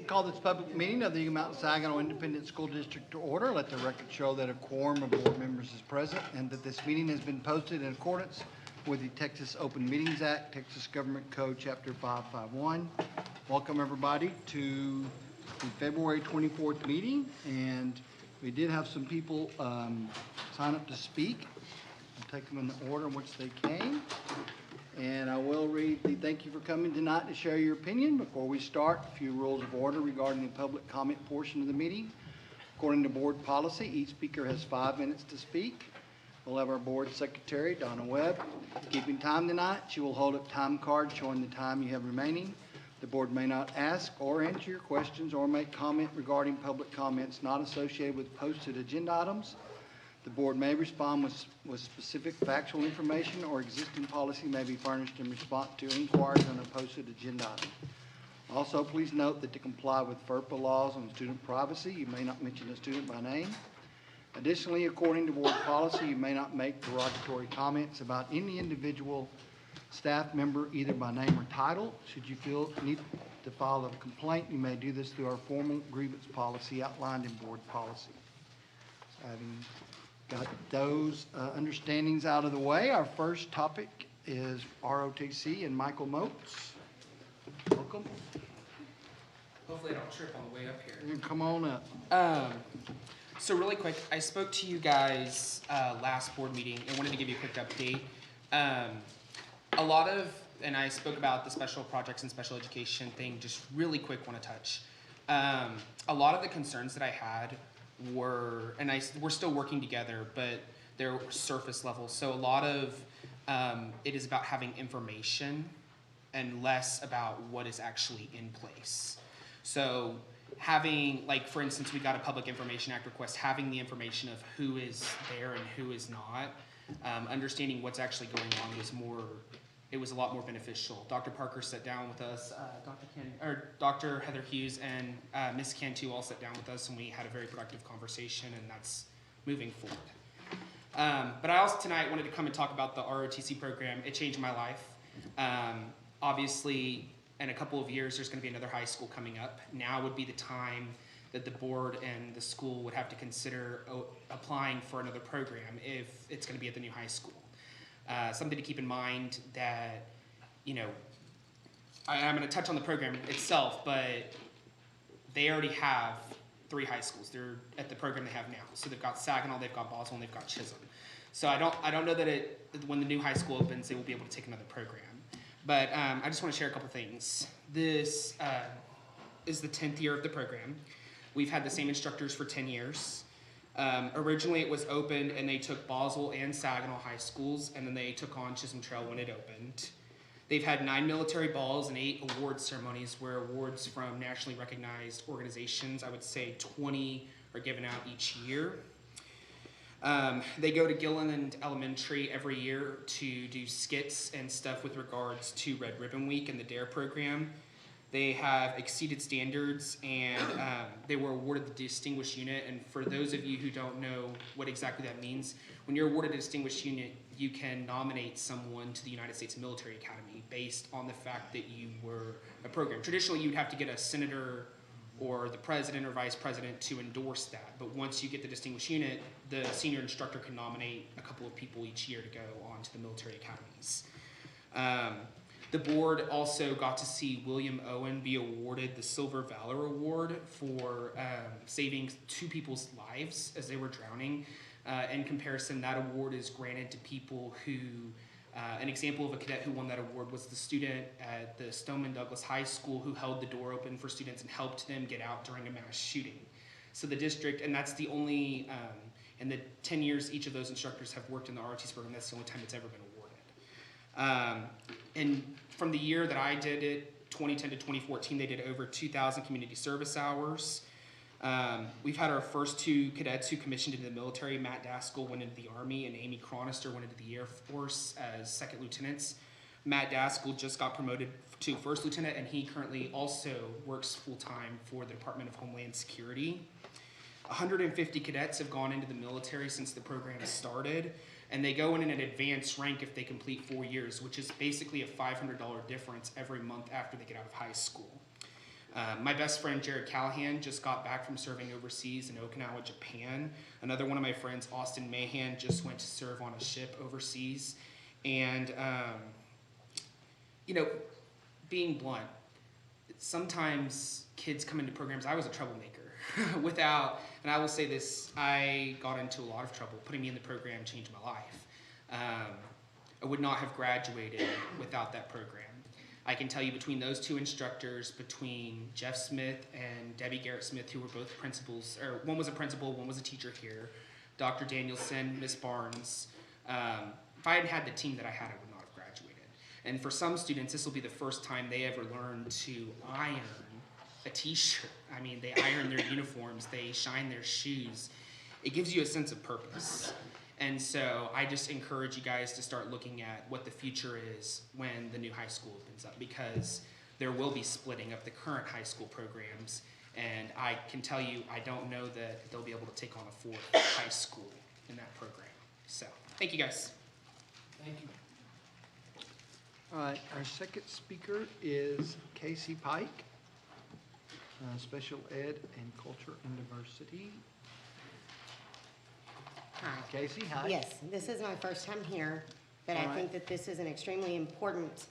Call this public meeting of the Eagle Mountain Saginaw Independent School District to order. Let the record show that a quorum of board members is present and that this meeting has been posted in accordance with the Texas Open Meetings Act, Texas Government Code, Chapter 551. Welcome everybody to the February 24th meeting, and we did have some people sign up to speak. I'll take them in the order in which they came. And I will read the thank you for coming tonight to share your opinion. Before we start, a few rules of order regarding the public comment portion of the meeting. According to board policy, each speaker has 5 minutes to speak. We'll have our board secretary, Donna Webb, keeping time tonight. She will hold up time cards showing the time you have remaining. The board may not ask or answer your questions or make comment regarding public comments not associated with posted agenda items. The board may respond with specific factual information, or existing policy may be furnished in response to inquiries on a posted agenda item. Also, please note that to comply with FERPA laws on student privacy, you may not mention a student by name. Additionally, according to board policy, you may not make derogatory comments about any individual staff member, either by name or title. Should you feel need to file a complaint, you may do this through our formal grievance policy outlined in board policy. So having got those understandings out of the way, our first topic is ROTC and Michael Moats. Welcome. Hopefully I don't trip on the way up here. Come on up. So really quick, I spoke to you guys last board meeting and wanted to give you a quick update. And I spoke about the special projects and special education thing, just really quick want to touch. A lot of the concerns that I had we're still working together, but they're surface level. So a lot of it is about having information and less about what is actually in place. So having, like, for instance, we got a Public Information Act request, having the information of who is there and who is not, understanding what's actually going on was a lot more beneficial. Dr. Parker sat down with us, Dr. Heather Hughes and Ms. Cantu all sat down with us, and we had a very productive conversation, and that's moving forward. But I also tonight wanted to come and talk about the ROTC program. It changed my life. Obviously, in a couple of years, there's going to be another high school coming up. Now would be the time that the board and the school would have to consider applying for another program if it's going to be at the new high school. Something to keep in mind that, I'm going to touch on the program itself, but they already have 3 high schools. They're at the program they have now. So they've got Saginaw, they've got Boswell, and they've got Chisholm. So I don't know that when the new high school opens, they will be able to take another program. But I just want to share a couple things. This is the 10th year of the program. We've had the same instructors for 10 years. Originally it was opened and they took Boswell and Saginaw high schools, and then they took on Chisholm Trail when it opened. They've had 9 military balls and 8 awards ceremonies where awards from nationally recognized organizations, I would say 20 are given out each year. They go to Gilliland Elementary every year to do skits and stuff with regards to Red Ribbon Week and the DARE program. They have exceeded standards, and they were awarded the Distinguished Unit. And for those of you who don't know what exactly that means, when you're awarded a Distinguished Unit, you can nominate someone to the United States Military Academy based on the fact that you were a program. Traditionally, you'd have to get a senator or the president or vice president to endorse that. But once you get the Distinguished Unit, the senior instructor can nominate a couple of people each year to go on to the military academies. The board also got to see William Owen be awarded the Silver Valor Award for saving 2 people's lives as they were drowning. In comparison, that award is granted to people who, an example of a cadet who won that award was the student at the Stoneman Douglas High School who held the door open for students and helped them get out during a mass shooting. So the district, and that's the only, in the 10 years each of those instructors have worked in the ROTC program, that's the only time it's ever been awarded. And from the year that I did it, 2010 to 2014, they did over 2,000 community service hours. We've had our first 2 cadets who commissioned into the military. Matt Daskell went into the Army, and Amy Cronister went into the Air Force as second lieutenants. Matt Daskell just got promoted to first lieutenant, and he currently also works full-time for the Department of Homeland Security. 150 cadets have gone into the military since the program started, and they go in an advanced rank if they complete 4 years, which is basically a $500 difference every month after they get out of high school. My best friend Jared Callahan just got back from serving overseas in Okinawa, Japan. Another one of my friends, Austin Mahan, just went to serve on a ship overseas. And, you know, being blunt, sometimes kids come into programs. I was a troublemaker. And I will say this, I got into a lot of trouble. Putting me in the program changed my life. I would not have graduated without that program. I can tell you between those two instructors, between Jeff Smith and Debbie Garrett Smith, who were both principals, or one was a principal, one was a teacher here, Dr. Danielson, Miss Barnes, if I hadn't had the team that I had, I would not have graduated. And for some students, this will be the first time they ever learn to iron a t-shirt. I mean, they iron their uniforms, they shine their shoes. It gives you a sense of purpose. And so I just encourage you guys to start looking at what the future is when the new high school opens up, because there will be splitting of the current high school programs. And I can tell you, I don't know that they'll be able to take on a fourth high school in that program. So, thank you guys. Thank you. All right, our second speaker is Casey Pike, Special Ed and Culture and Diversity. Hi. Casey, hi. Yes, this is my first time here, but I All right. think that this is an extremely important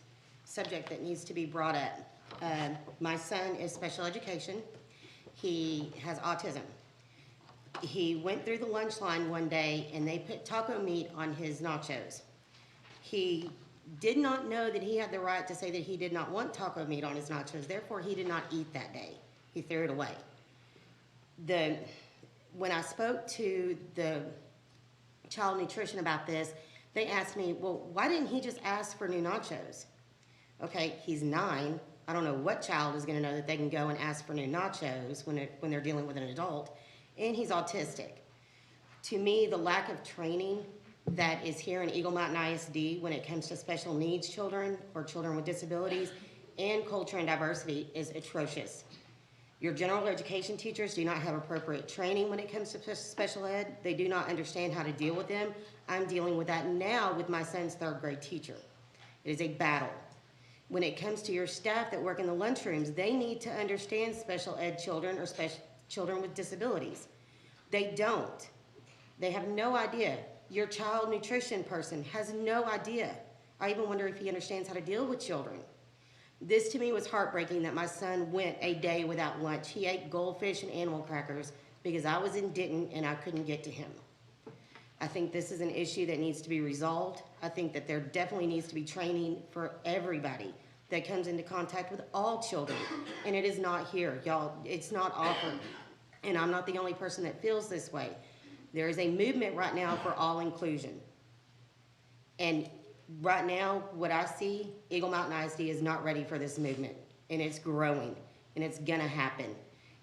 subject that needs to be brought up. My son is special education. He has autism. He went through the lunch line one day and they put taco meat on his nachos. He did not know that he had the right to say that he did not want taco meat on his nachos, therefore he did not eat that day. He threw it away. When I spoke to the child nutrition about this, they asked me, well, why didn't he just ask for new nachos? Okay, he's 9. I don't know what child is gonna know that they can go and ask for new nachos when they're dealing with an adult, and he's autistic. To me, the lack of training that is here in Eagle Mountain ISD when it comes to special needs children or children with disabilities and culture and diversity is atrocious. Your general education teachers do not have appropriate training when it comes to special ed. They do not understand how to deal with them. I'm dealing with that now with my son's 3rd grade teacher. It is a battle. When it comes to your staff that work in the lunchrooms, they need to understand special ed children or children with disabilities. They don't. They have no idea. Your child nutrition person has no idea. I even wonder if he understands how to deal with children. This to me was heartbreaking that my son went a day without lunch. He ate goldfish and animal crackers because I was in Denton and I couldn't get to him. I think this is an issue that needs to be resolved. I think that there definitely needs to be training for everybody that comes into contact with all children. And it is not here, y'all. It's not offered. And I'm not the only person that feels this way. There is a movement right now for all inclusion. And right now, what I see, Eagle Mountain ISD is not ready for this movement, and it's growing, and it's gonna happen.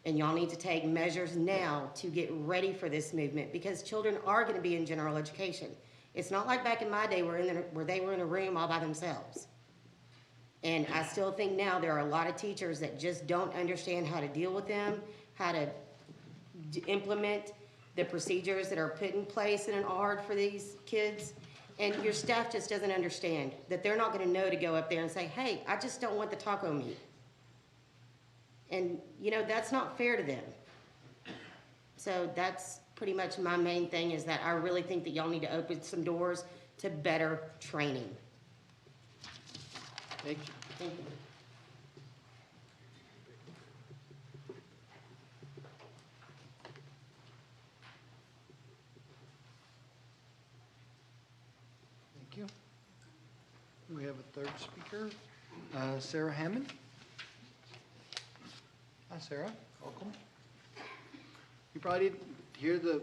And y'all need to take measures now to get ready for this movement, because children are gonna be in general education. It's not like back in my day where they were in a room all by themselves. And I still think now there are a lot of teachers that just don't understand how to deal with them, how to implement the procedures that are put in place in an ARD for these kids. And your staff just doesn't understand that they're not gonna know to go up there and say, hey, I just don't want the taco meat. And, you know, that's not fair to them. So that's pretty much my main thing, is that I really think that y'all need to open some doors to better training. Thank you. Thank you. Thank you. We have a 3rd speaker, Sara Hammond. Hi, Sarah. Welcome. You probably didn't hear the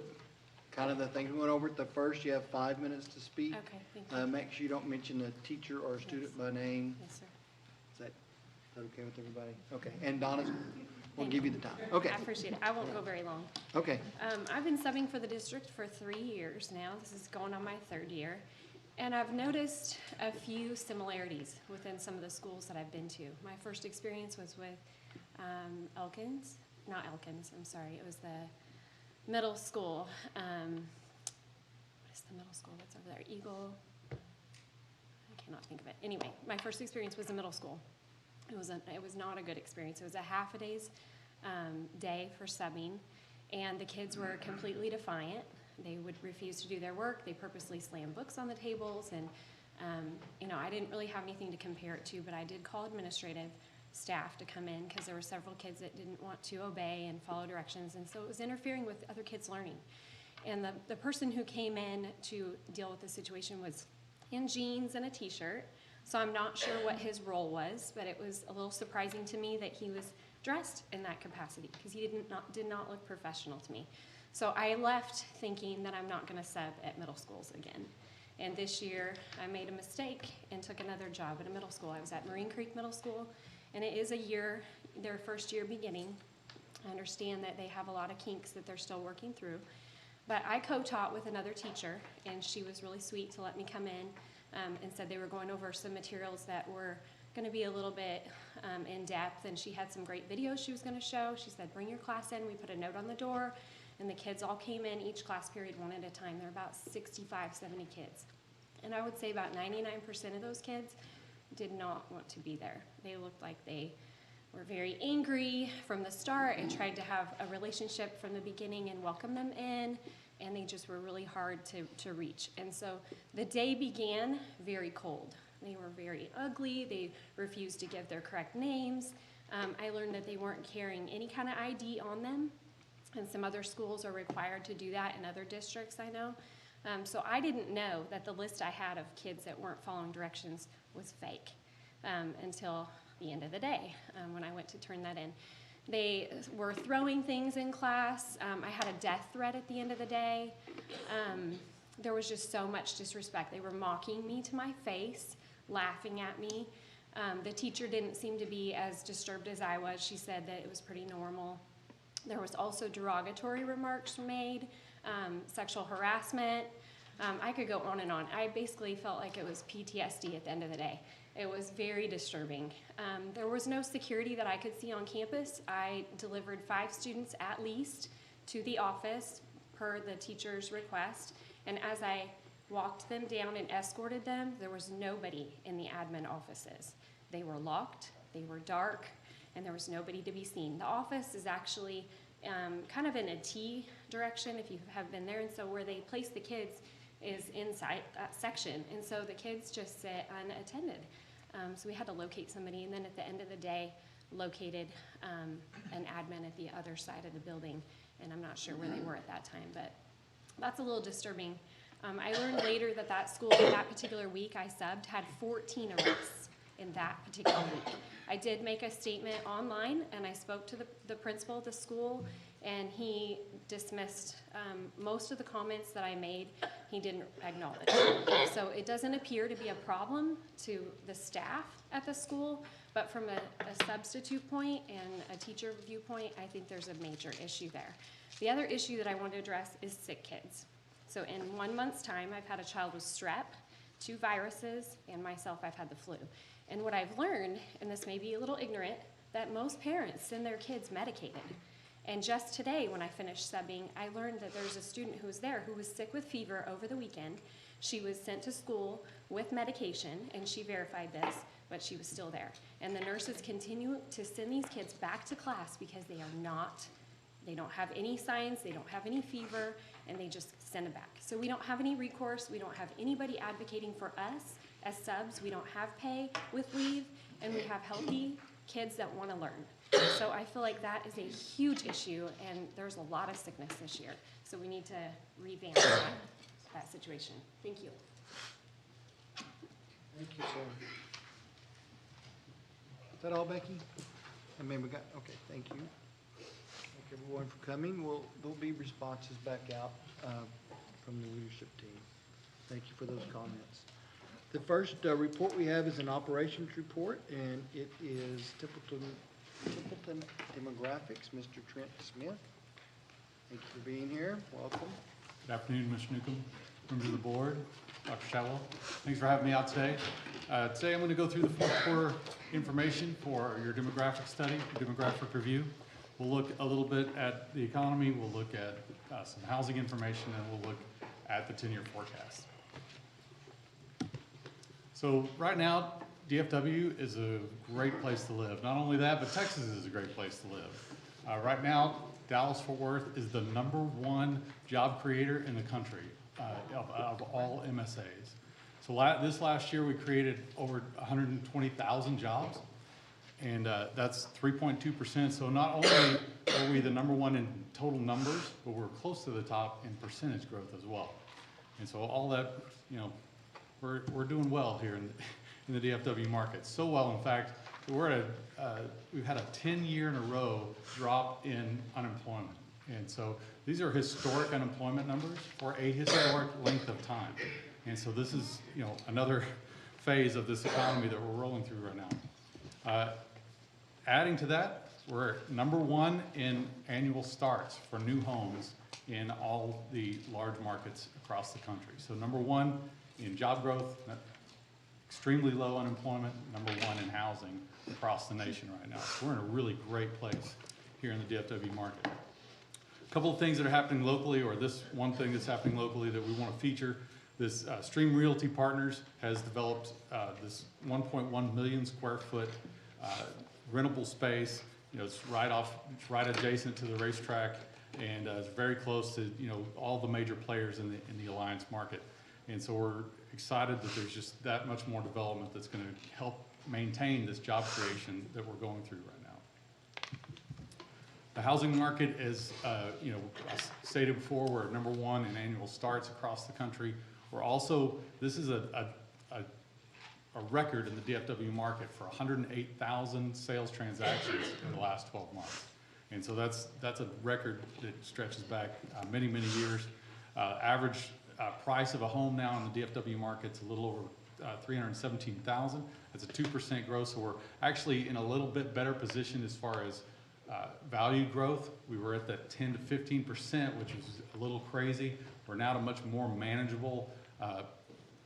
things we went over at the first. You have 5 minutes to speak. Okay, thank you. Make sure you don't mention a teacher or a student by name. Yes, sir. Is that okay with everybody? Okay, and Donna will Thank give you. you the time. Okay, I appreciate it. I won't go very long. okay. I've been subbing for the district for 3 years now. This is going on my 3rd year. And I've noticed a few similarities within some of the schools that I've been to. My first experience was with Elkins, not Elkins, I'm sorry. It was the middle school. What is the middle school that's over there? Eagle. I cannot think of it. Anyway, my first experience was the middle school. It was not a good experience. It was a half a day's day for subbing, and the kids were completely defiant. They would refuse to do their work. They purposely slammed books on the tables, and I didn't really have anything to compare it to, but I did call administrative staff to come in because there were several kids that didn't want to obey and follow directions, and so it was interfering with other kids' learning. And the person who came in to deal with the situation was in jeans and a t-shirt, so I'm not sure what his role was, but it was a little surprising to me that he was dressed in that capacity because he did not look professional to me. So I left thinking that I'm not going to sub at middle schools again. And this year I made a mistake and took another job at a middle school. I was at Marine Creek Middle School, and it is their first year beginning. I understand that they have a lot of kinks that they're still working through. But I co-taught with another teacher, and she was really sweet to let me come in and said they were going over some materials that were going to be a little bit in depth, and she had some great videos she was going to show. She said, bring your class in. We put a note on the door, and the kids all came in each class period one at a time. There were about 65, 70 kids. And I would say about 99% of those kids did not want to be there. They looked like they were very angry from the start and tried to have a relationship from the beginning and welcome them in, and they just were really hard to reach. And so the day began very cold. They were very ugly. They refused to give their correct names. I learned that they weren't carrying any kind of ID on them, and some other schools are required to do that in other districts, I know. So I didn't know that the list I had of kids that weren't following directions was fake until the end of the day when I went to turn that in. They were throwing things in class. I had a death threat at the end of the day. There was just so much disrespect. They were mocking me to my face, laughing at me. The teacher didn't seem to be as disturbed as I was. She said that it was pretty normal. There was also derogatory remarks made, sexual harassment. I could go on and on. I basically felt like it was PTSD at the end of the day. It was very disturbing. There was no security that I could see on campus. I delivered 5 students at least to the office per the teacher's request, and as I walked them down and escorted them, there was nobody in the admin offices. They were locked, they were dark, and there was nobody to be seen. The office is actually kind of in a T direction if you have been there, and so where they place the kids is inside that section, and so the kids just sit unattended. So we had to locate somebody, and then at the end of the day, located an admin at the other side of the building, and I'm not sure where they were at that time, but that's a little disturbing. I learned later that that school, that particular week I subbed, had 14 arrests in that particular week. I did make a statement online, and I spoke to the principal of the school, and he dismissed most of the comments that I made. He didn't acknowledge. So it doesn't appear to be a problem to the staff at the school, but from a substitute point and a teacher viewpoint, I think there's a major issue there. The other issue that I want to address is sick kids. So in 1 month's time, I've had a child with strep, 2 viruses, and myself, I've had the flu. And what I've learned, and this may be a little ignorant, that most parents send their kids medicated. And just today, when I finished subbing, I learned that there's a student who was there who was sick with fever over the weekend. She was sent to school with medication, and she verified this, but she was still there. And the nurses continue to send these kids back to class because they don't have any signs, they don't have any fever, and they just send them back. So we don't have any recourse, we don't have anybody advocating for us as subs, we don't have pay with leave, and we have healthy kids that want to learn. So I feel like that is a huge issue, and there's a lot of sickness this year. So we need to revamp that situation. Thank you. Thank you, Sarah. Is that all, Becky? I mean, okay, thank you. Thank everyone for coming. There'll be responses back out from the leadership team. Thank you for those comments. The first report we have is an operations report, and it is Templeton Demographics, Mr. Trent Smith. Thank you for being here. Welcome. Good afternoon, Mr. Newcomb, members of the board, Dr. Shawell. Thanks for having me out today. Today I'm going to go through the fourth quarter information for your demographic study, your demographic review. We'll look a little bit at the economy, we'll look at some housing information, and we'll look at the 10-year forecast. So right now, DFW is a great place to live. Not only that, but Texas is a great place to live. Right now, Dallas-Fort Worth is the #1 job creator in the country of all MSAs. So this last year, we created over 120,000 jobs, and that's 3.2%. So not only are we the #1 in total numbers, but we're close to the top in percentage growth as well. And so all that, you know, we're doing well here in the DFW market. So well, in fact, we've had a 10-year in a row drop in unemployment. And so these are historic unemployment numbers for a historic length of time. And so this is, you know, another phase of this economy that we're rolling through right now. Adding to that, we're #1 in annual starts for new homes in all the large markets across the country. So #1 in job growth, extremely low unemployment, #1 in housing across the nation right now. So we're in a really great place here in the DFW market. A couple of things that are happening locally, or this one thing that's happening locally that we want to feature. This Stream Realty Partners has developed this 1.1 million square foot rentable space. You know, it's right adjacent to the racetrack, and it's very close to, you know, all the major players in the Alliance market. And so we're excited that there's just that much more development that's going to help maintain this job creation that we're going through right now. The housing market is, you know, as stated before, we're #1 in annual starts across the country. We're also, this is a record in the DFW market for 108,000 sales transactions in the last 12 months. And so that's a record that stretches back many, many years. Average price of a home now in the DFW market's a little over $317,000. That's a 2% growth, so we're actually in a little bit better position as far as value growth. We were at that 10 to 15%, which is a little crazy. We're now at a much more manageable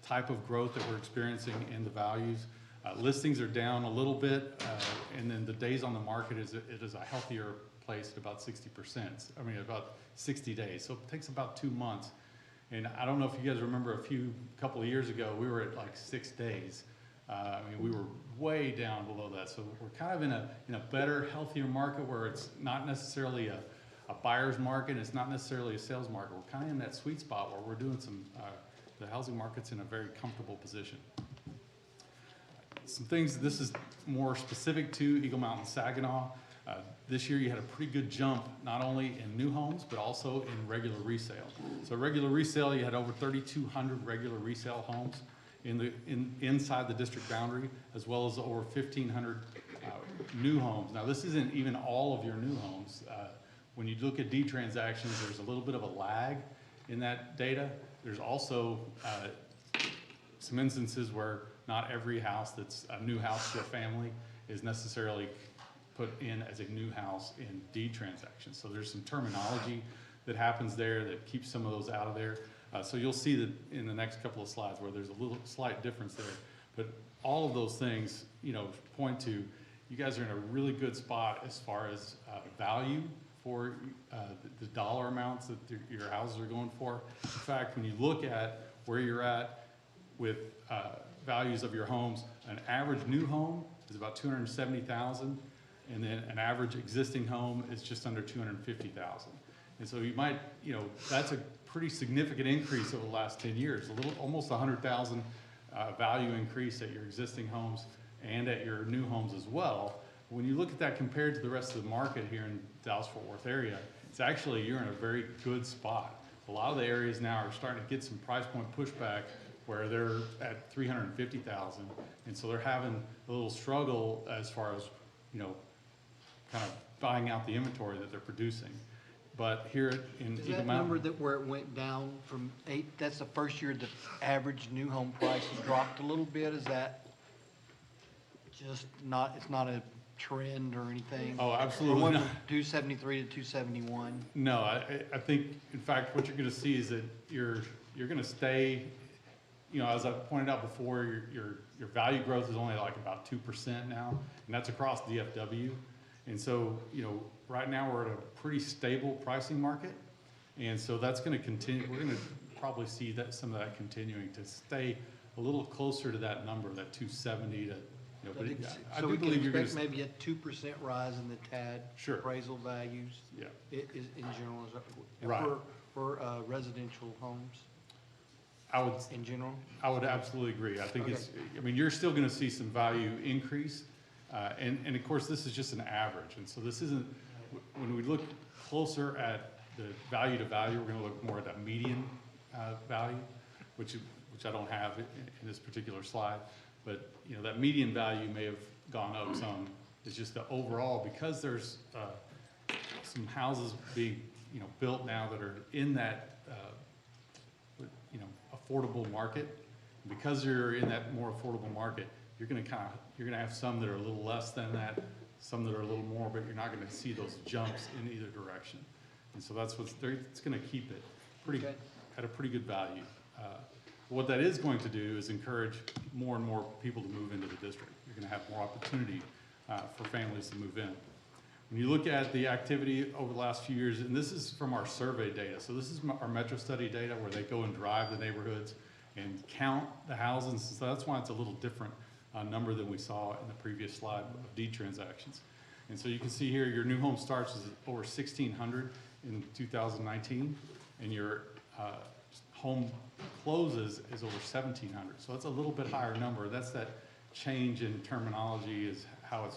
type of growth that we're experiencing in the values. Listings are down a little bit, and then the days on the market it is a healthier place at about 60%. I mean, about 60 days. So it takes about 2 months. And I don't know if you guys remember a couple of years ago, we were at like 6 days. I mean, we were way down below that. So we're kind of in a better, healthier market where it's not necessarily a buyer's market. It's not necessarily a sales market. We're kind of in that sweet spot where we're doing the housing market's in a very comfortable position. Some things, this is more specific to Eagle Mountain Saginaw. This year you had a pretty good jump, not only in new homes, but also in regular resale. So regular resale, you had over 3,200 regular resale homes inside the district boundary, as well as over 1,500 new homes. Now this isn't even all of your new homes. When you look at deed transactions, there's a little bit of a lag in that data. There's also some instances where not every house that's a new house to a family is necessarily put in as a new house in deed transactions. So there's some terminology that happens there that keeps some of those out of there. So you'll see that in the next couple of slides where there's a little slight difference there. But all of those things, you know, point to you guys are in a really good spot as far as value for the dollar amounts that your houses are going for. In fact, when you look at where you're at with values of your homes, an average new home is about $270,000, and then an average existing home is just under $250,000. And so you might, you know, that's a pretty significant increase over the last 10 years, almost 100,000 value increase at your existing homes and at your new homes as well. When you look at that compared to the rest of the market here in Dallas-Fort Worth area, it's actually, you're in a very good spot. A lot of the areas now are starting to get some price point pushback where they're at 350,000, and so they're having a little struggle as far as, you know, kind of buying out the inventory that they're producing. But here in Is Eagle that Mountain, number where it went down from 8, that's the first year the average new home price dropped a little bit? Is that just not, it's not a trend or anything? oh, Or absolutely went not. from 273 to 271? No, I think, in fact, what you're gonna see is that you're gonna stay, you know, as I pointed out before, your value growth is only like about 2% now, and that's across DFW. And so, you know, right now we're at a pretty stable pricing market, and so that's gonna continue. We're gonna probably see that some of that continuing to stay a little closer to that number, that 270 to You know, but I So do we can believe you're gonna, expect maybe a 2% rise in the TAD Sure. appraisal values? yeah, Is in general, is that- Right. for residential homes I would, in general? I would absolutely agree. I think it's, I mean, you're still gonna see some value increase. And of course, this is just an average. And so this isn't, when we look closer at the value to value, we're gonna look more at that median, value, which I don't have in this particular slide. But, you know, that median value may have gone up some. It's just the overall, because there's, some houses being, you know, built now that are in that, you know, affordable market. Because you're in that more affordable market, you're gonna have some that are a little less than that, some that are a little more, but you're not gonna see those jumps in either direction. And so that's it's gonna keep it pretty, Okay. at a pretty good value. What that is going to do is encourage more and more people to move into the district. You're gonna have more opportunity, for families to move in. When you look at the activity over the last few years, and this is from our survey data, so this is our Metro Study data where they go and drive the neighborhoods and count the houses, so that's why it's a little different number than we saw in the previous slide of deed transactions. And so you can see here, your new home starts is over 1,600 in 2019, and your home closes is over 1,700. So that's a little bit higher number. That's that change in terminology is how it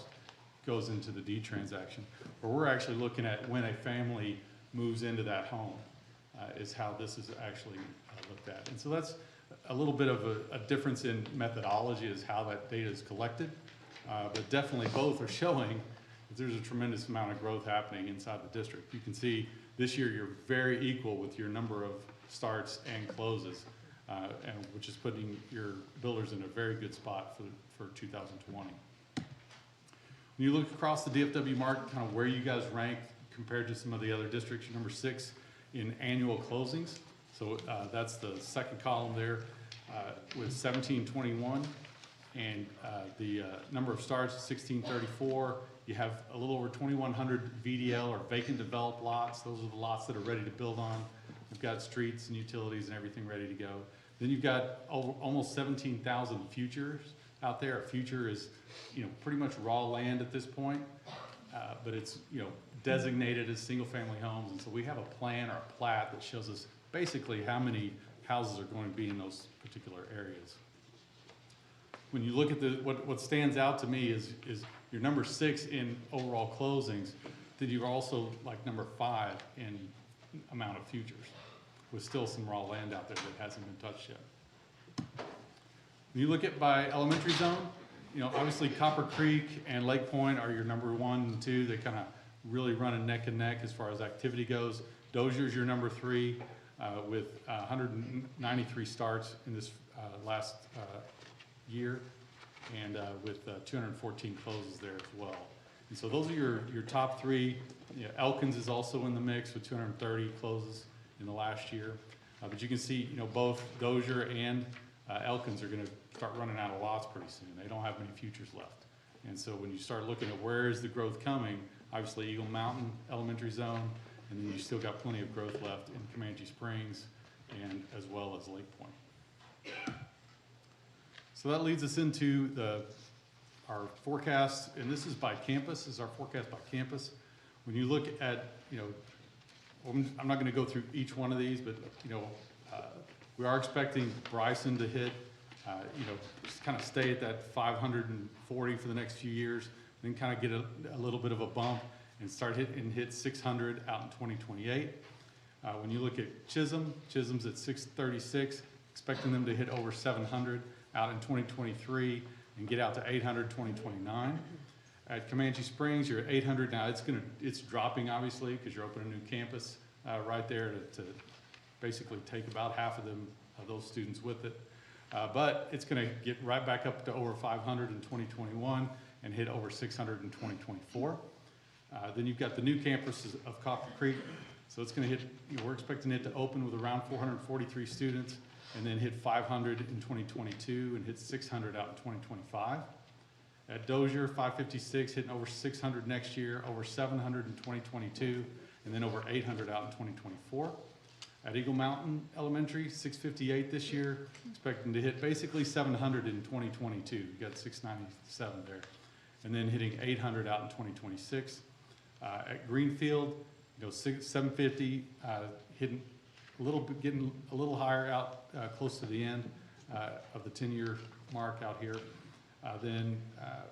goes into the deed transaction. But we're actually looking at when a family moves into that home is how this is actually looked at. And so that's a little bit of a difference in methodology is how that data is collected. But definitely both are showing that there's a tremendous amount of growth happening inside the district. You can see this year you're very equal with your number of starts and closes, and which is putting your builders in a very good spot for 2020. When you look across the DFW market, kind of where you guys rank compared to some of the other districts, you're number 6 in annual closings. So that's the second column there with 1721, and the number of starts 1634. You have a little over 2,100 VDL or vacant developed lots. Those are the lots that are ready to build on. You've got streets and utilities and everything ready to go. Then you've got almost 17,000 futures out there. A future is, you know, pretty much raw land at this point, but it's, you know, designated as single-family homes. And so we have a plan or a plat that shows us basically how many houses are going to be in those particular areas. When you look at what stands out to me is you're number 6 in overall closings, then you're also like number 5 in amount of futures, with still some raw land out there that hasn't been touched yet. When you look at by elementary zone, you know, obviously Copper Creek and Lake Point are your number 1 and 2. They kind of really run neck and neck as far as activity goes. Dozier's your number 3 with 193 starts in this last year, and with 214 closes there as well. And so those are your top 3. You know, Elkins is also in the mix with 230 closes in the last year. But you can see, you know, both Dozier and Elkins are going to start running out of lots pretty soon. They don't have many futures left. And so when you start looking at where is the growth coming, obviously Eagle Mountain Elementary Zone, and then you still got plenty of growth left in Comanche Springs and as well as Lake Point. So that leads us into our forecast, and this is by campus. This is our forecast by campus. When you look at, you know, I'm not going to go through each one of these, but, you know, we are expecting Bryson to hit, you know, just kind of stay at that 540 for the next few years, then kind of get a little bit of a bump and hit 600 out in 2028. When you look at Chisholm's at 636, expecting them to hit over 700 out in 2023 and get out to 800 2029. At Comanche Springs, you're at 800 now. It's dropping obviously because you're opening a new campus right there to basically take about half of those students with it. But it's going to get right back up to over 500 in 2021 and hit over 600 in 2024. Then you've got the new campus of Copper Creek. So it's going to hit, you know, we're expecting it to open with around 443 students and then hit 500 in 2022 and hit 600 out in 2025. At Dozier, 556, hitting over 600 next year, over 700 in 2022, and then over 800 out in 2024. At Eagle Mountain Elementary, 658 this year, expecting to hit basically 700 in 2022. You got 697 there. And then hitting 800 out in 2026. At Greenfield, 750, hitting a little bit, getting a little higher out close to the end of the 10-year mark out here. Then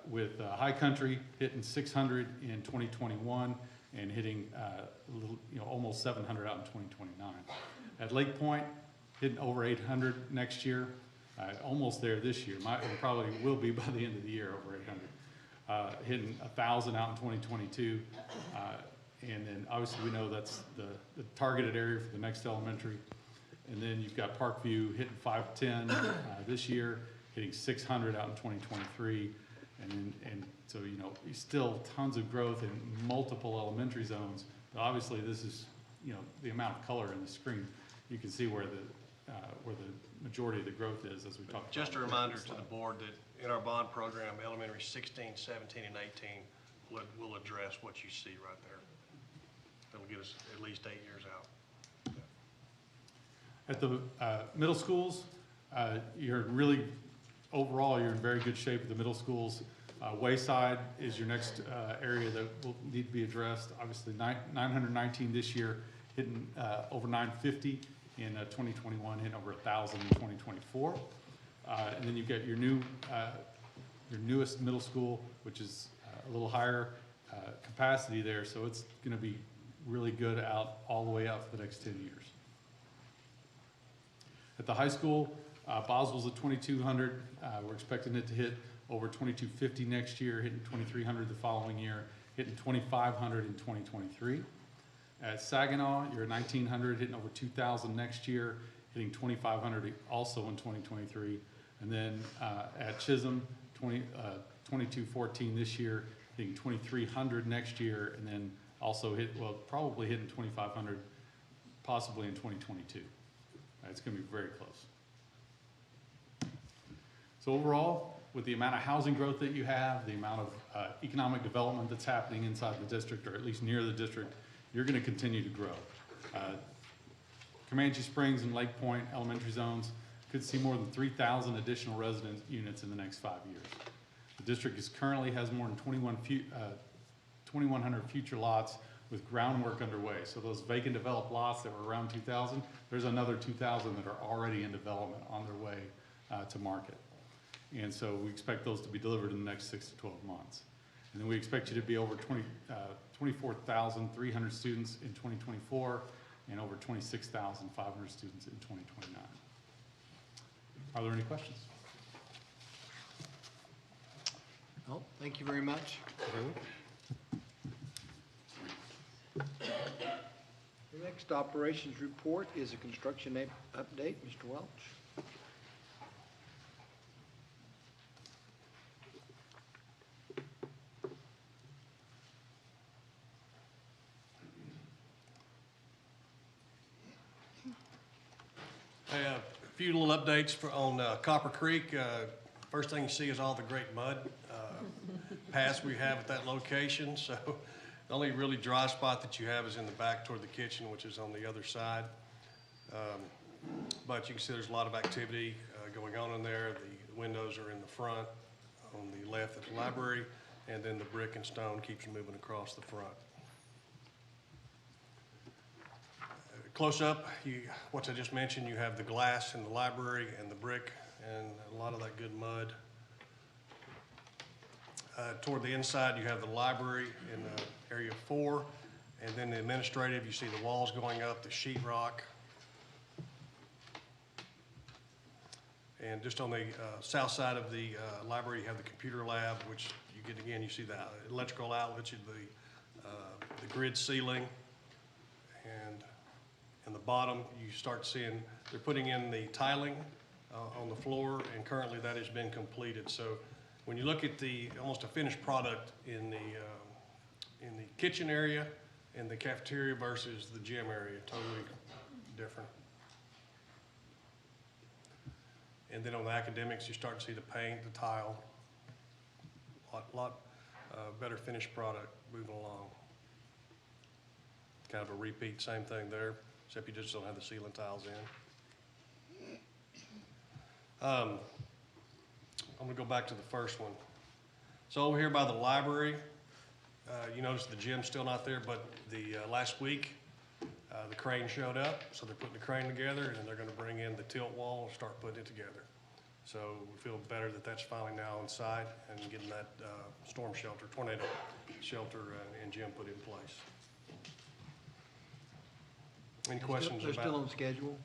with High Country hitting 600 in 2021 and hitting a little, almost 700 out in 2029. At Lake Point, hitting over 800 next year, almost there this year. It probably will be by the end of the year, over 800. Hitting 1,000 out in 2022. And then obviously we know that's the targeted area for the next elementary. And then you've got Parkview hitting 510 this year, hitting 600 out in 2023. And so, still tons of growth in multiple elementary zones. But obviously this is, the amount of color in the screen. You can see where the majority of the growth is as we talk about. Just a reminder to the board that in our bond program, elementary 16, 17, and 18 will address what you see right there. That'll get us at least 8 years out. At the middle schools, overall, you're in very good shape at the middle schools. Wayside is your next area that will need to be addressed. Obviously, 919 this year, hitting over 950 in 2021, hitting over 1,000 in 2024. And then you've got your newest middle school, which is a little higher capacity there, so it's going to be really good out all the way out for the next 10 years. At the high school, Boswell's at 2,200. We're expecting it to hit over 2,250 next year, hitting 2,300 the following year, hitting 2,500 in 2023. At Saginaw, you're at 1,900, hitting over 2,000 next year, hitting 2,500 also in 2023. And then at Chisholm, 2214 this year, hitting 2,300 next year, and then also probably hitting 2,500 possibly in 2022. It's going to be very close. So overall, with the amount of housing growth that you have, the amount of economic development that's happening inside the district, or at least near the district, you're going to continue to grow. Comanche Springs and Lake Point elementary zones could see more than 3,000 additional resident units in the next 5 years. The district currently has more than 2,100 future lots with groundwork underway. So those vacant developed lots that were around 2,000, there's another 2,000 that are already in development on their way to market. And so we expect those to be delivered in the next 6 to 12 months. And then we expect you to be over 24,300 students in 2024 and over 26,500 students in 2029. Are there any questions? No, thank you very much. The next operations report is a construction update. Mr. Welch. A few little updates on Copper Creek. First thing you see is all the great mud paths we have at that location. So the only really dry spot that you have is in the back toward the kitchen, which is on the other side. But you can see there's a lot of activity going on in there. The windows are in the front, on the left at the library, and then the brick and stone keeps moving across the front. Close up, what I just mentioned, you have the glass in the library and the brick and a lot of that good mud. Toward the inside, you have the library in area 4, and then the administrative, you see the walls going up, the sheetrock. And just on the south side of the library, you have the computer lab, which you get again, you see the electrical outlets, the grid ceiling, and in the bottom, you start seeing they're putting in the tiling on the floor, and currently that has been completed. So when you look at almost a finished product in the kitchen area and the cafeteria versus the gym area, totally different. And then on the academics, you start to see the paint, the tile, lot better finished product moving along. Kind of a repeat, same thing there. except you just don't have the ceiling tiles in. I'm gonna go back to the first one. So over here by the library, you notice the gym's still not there, but the last week, the crane showed up, so they're putting the crane together, and they're gonna bring in the tilt wall and start putting it together. So we feel better that that's finally now on site and getting that storm shelter, tornado shelter and gym put in place. Any questions They're still about? on schedule?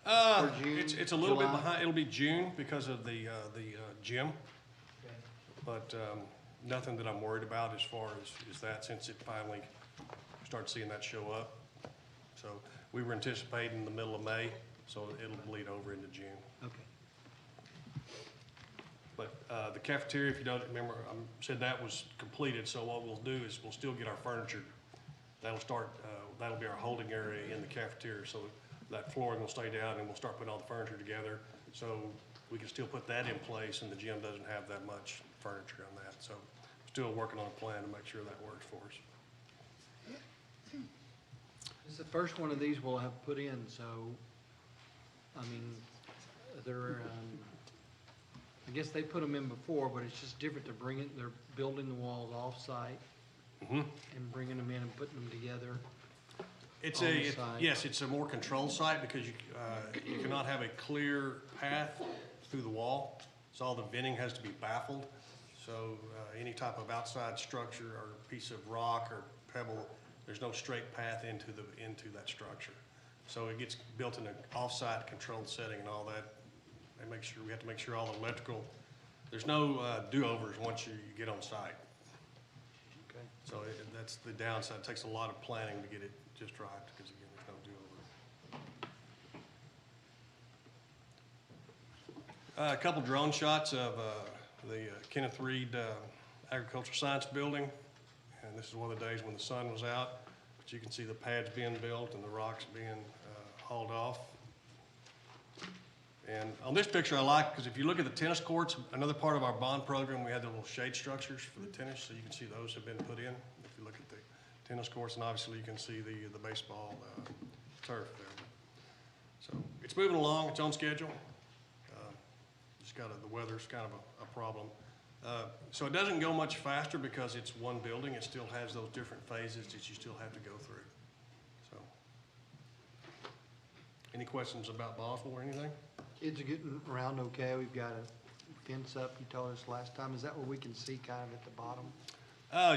Uh, for June, it's a little bit July? behind, it'll be June because of the gym, but nothing that I'm worried about as far as that, since it finally started seeing that show up. So we were anticipating the middle of May, so it'll bleed over into June. Okay. But the cafeteria, if you don't remember, I said that was completed, so what we'll do is we'll still get our furniture. That'll start, that'll be our holding area in the cafeteria, so that flooring will stay down and we'll start putting all the furniture together. So we can still put that in place and the gym doesn't have that much furniture on that. So still working on a plan to make sure that works for us. This is the first one of these we'll have put in, so, I mean, they're, I guess they put them in before, but it's just different. They're building the walls off-site and bringing them in and putting them together. It's On the side. yes, it's a more controlled site because you cannot have a clear path through the wall. So all the venting has to be baffled. So any type of outside structure or piece of rock or pebble, there's no straight path into that structure. So it gets built in an off-site controlled setting and all that. We have to make sure all the electrical, there's no do-overs once you get on site. Okay. So that's the downside. It takes a lot of planning to get it just right, because again, there's no do-over. A couple drone shots of the Kenneth Reed Agricultural Science Building. And this is one of the days when the sun was out. But you can see the pads being built and the rocks being hauled off. And on this picture I like, because if you look at the tennis courts, another part of our bond program, we had the little shade structures for the tennis, so you can see those have been put in. If you look at the tennis courts, and obviously you can see the baseball turf there. So it's moving along, it's on schedule. Just the weather's kind of a problem. So it doesn't go much faster because it's one building. It still has those different phases that you still have to go through. So, any questions about Boswell or anything? Kids are getting around okay. We've got a fence up, you told us last time. Is that where we can see kind of at the bottom?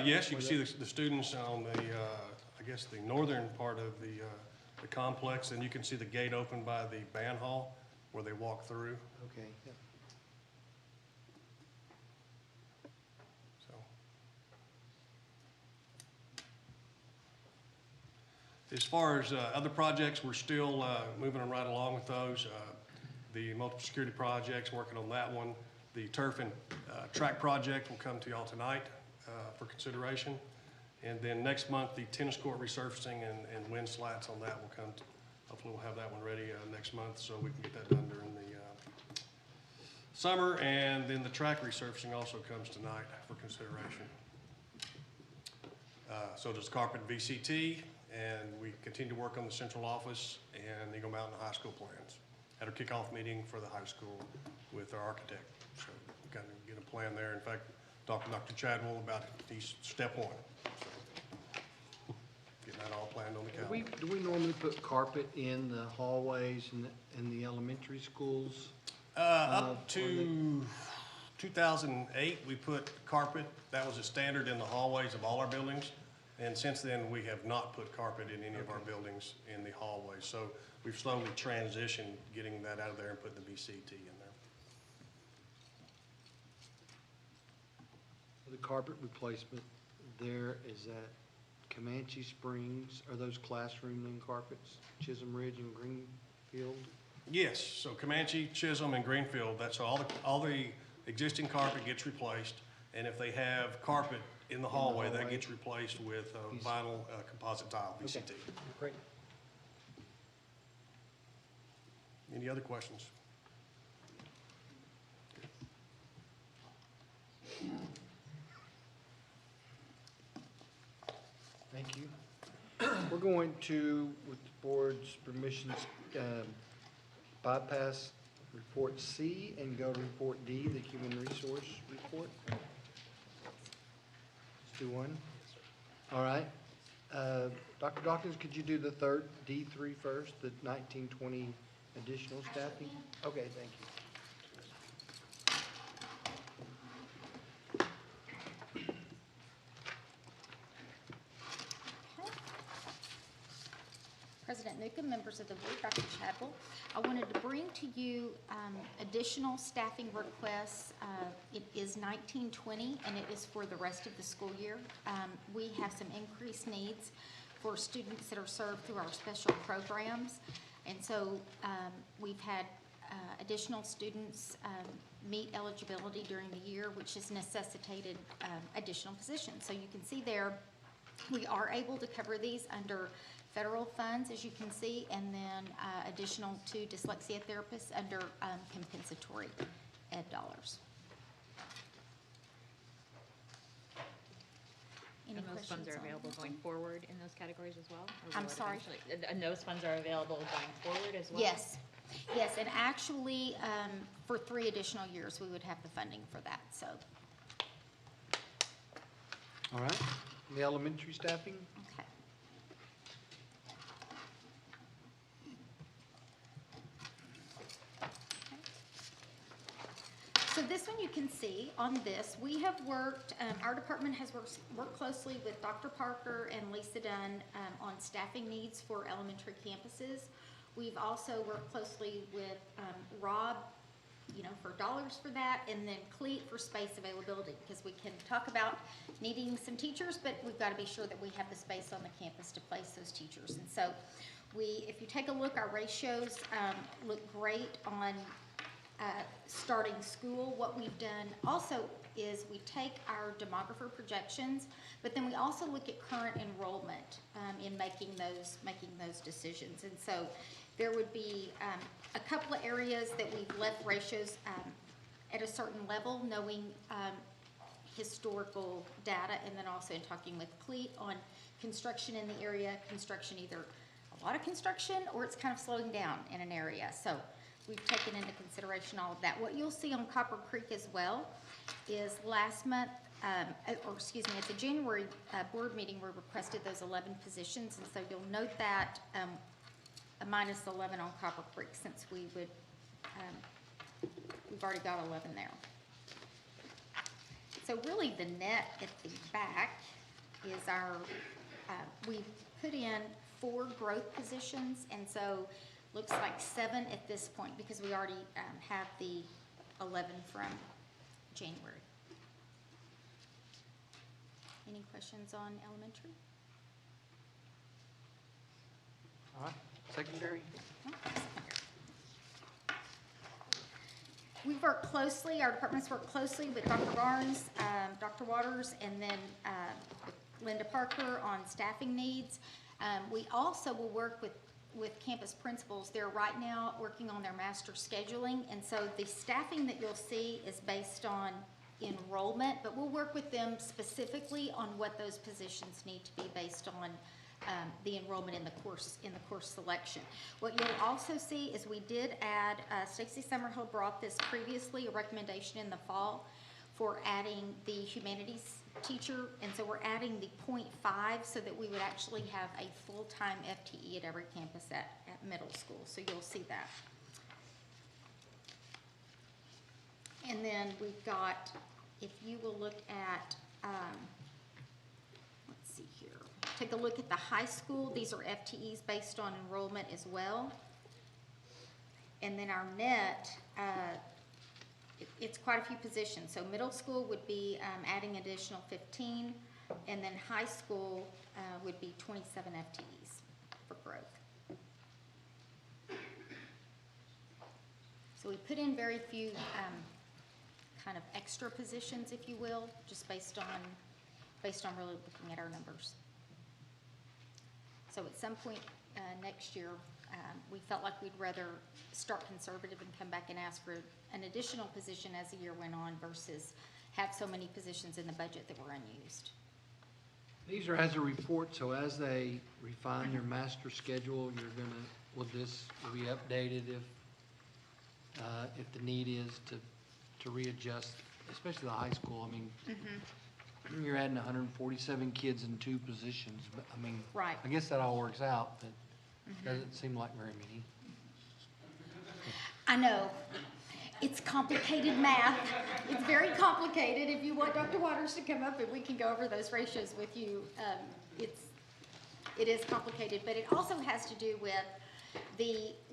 Yes, you can see the students on the, I guess, the northern part of the complex, and you can see the gate open by the band hall where they walk through. Okay. Yep. So, as far as other projects, we're still moving right along with those. The multiple security projects, working on that one. The turf and track project will come to y'all tonight for consideration. And then next month, the tennis court resurfacing and wind slats on that will come. Hopefully we'll have that one ready next month so we can get that done during the summer. And then the track resurfacing also comes tonight for consideration. So does carpet VCT, and we continue to work on the central office and Eagle Mountain High School plans. Had our kickoff meeting for the high school with our architect. So we got to get a plan there. In fact, talked to Dr. Chadwell about these step one. So, getting that all planned on the calendar. Do we normally put carpet in the hallways in the elementary schools? Up to 2008, we put carpet. That was a standard in the hallways of all our buildings. And since then, we have not put carpet in any of our buildings in the hallways. So we've slowly transitioned getting that out of there and putting the BCT in there. The carpet replacement there is at Comanche Springs. Are those classroom linen carpets, Chisholm Ridge and Greenfield? Yes, so Comanche, Chisholm, and Greenfield, that's all the existing carpet gets replaced. And if they have carpet in the hallway, that gets replaced with vinyl composite tile, VCT. Okay. Great. Any other questions? Thank you. We're going to, with the board's permissions, bypass report C and go to report D, the human resource report. Let's do one. All right. Dr. Dawkins, could you do the third, D3 first, the 1920 additional staffing? Okay, thank you. President Newcomb, members of the board, Dr. Chadwell, I wanted to bring to you additional staffing requests. It is 1920, and it is for the rest of the school year. We have some increased needs for students that are served through our special programs. And so we've had additional students meet eligibility during the year, which has necessitated additional positions. So you can see there, we are able to cover these under federal funds, as you can see, and then additional to dyslexia therapists under compensatory ed dollars. Any And those funds questions are on available that going one? forward in those categories as well? Or I'm will it sorry? eventually- And those funds are available going forward as well? Yes, yes, and actually, for 3 additional years, we would have the funding for that, so, All right. The elementary staffing? okay. So this one you can see on this, we have worked, our department has worked closely with Dr. Parker and Lisa Dunn on staffing needs for elementary campuses. We've also worked closely with Rob, for dollars for that, and then Cleat for space availability, because we can talk about needing some teachers, but we've got to be sure that we have the space on the campus to place those teachers. And so if you take a look, our ratios look great on starting school. What we've done also is we take our demographer projections, but then we also look at current enrollment in making those decisions. And so there would be a couple of areas that we've left ratios at a certain level, knowing historical data, and then also in talking with Cleat on construction in the area, construction either a lot of construction or it's kind of slowing down in an area. So we've taken into consideration all of that. What you'll see on Copper Creek as well is last month, at the January board meeting, we requested those 11 positions, and so you'll note that a minus 11 on Copper Creek, since we've already got 11 there. So really the net at the back is our, we put in 4 growth positions, and so looks like 7 at this point, because we already have the 11 from January. Any questions on elementary? All right. Secondary? No, secondary. We've worked closely, our departments work closely with Dr. Barnes, Dr. Waters, and then with Linda Parker on staffing needs. We also will work with campus principals. They're right now working on their master scheduling, and so the staffing that you'll see is based on enrollment, but we'll work with them specifically on what those positions need to be based on the enrollment in the course selection. What you'll also see is we did add, Stacy Summerhill brought this previously, a recommendation in the fall for adding the humanities teacher, and so we're adding the 0.5 so that we would actually have a full-time FTE at every campus at middle school, so you'll see that. And then we've got, if you will look at, let's see here, take a look at the high school. These are FTEs based on enrollment as well. And then our net, it's quite a few positions. So middle school would be adding additional 15, and then high school would be 27 FTEs for growth. So we put in very few kind of extra positions, if you will, just based on really looking at our numbers. So at some point next year, we felt like we'd rather start conservative and come back and ask for an additional position as the year went on versus have so many positions in the budget that were unused. These are as a report, so as they refine their master schedule, will this be updated if the need is to readjust, especially the high school? I mean, you're adding 147 kids in 2 positions, but I mean, Right. I guess that all works out, but doesn't seem like very many. I know. It's complicated math. It's very complicated. If you want Dr. Waters to come up and we can go over those ratios with you, it is complicated, but it also has to do with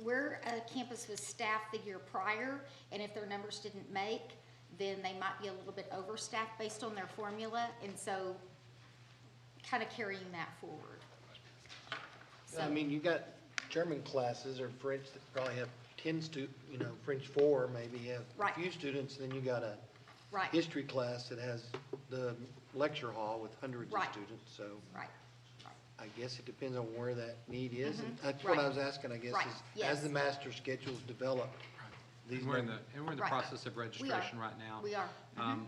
where a campus was staffed the year prior, and if their numbers didn't make, then they might be a little bit overstaffed based on their formula, and so kind of carrying that forward. I mean, you got German classes or French that probably have 10 French 4 maybe have a Right. few students, then you got a Right, history class that has the lecture hall with hundreds of Right. students, so right. I guess it depends on where that need is, and that's what I Right. was asking, I guess, Right. is Yes. as the master schedule's developed, these And we're in numbers. the Right. process of registration right now. We are.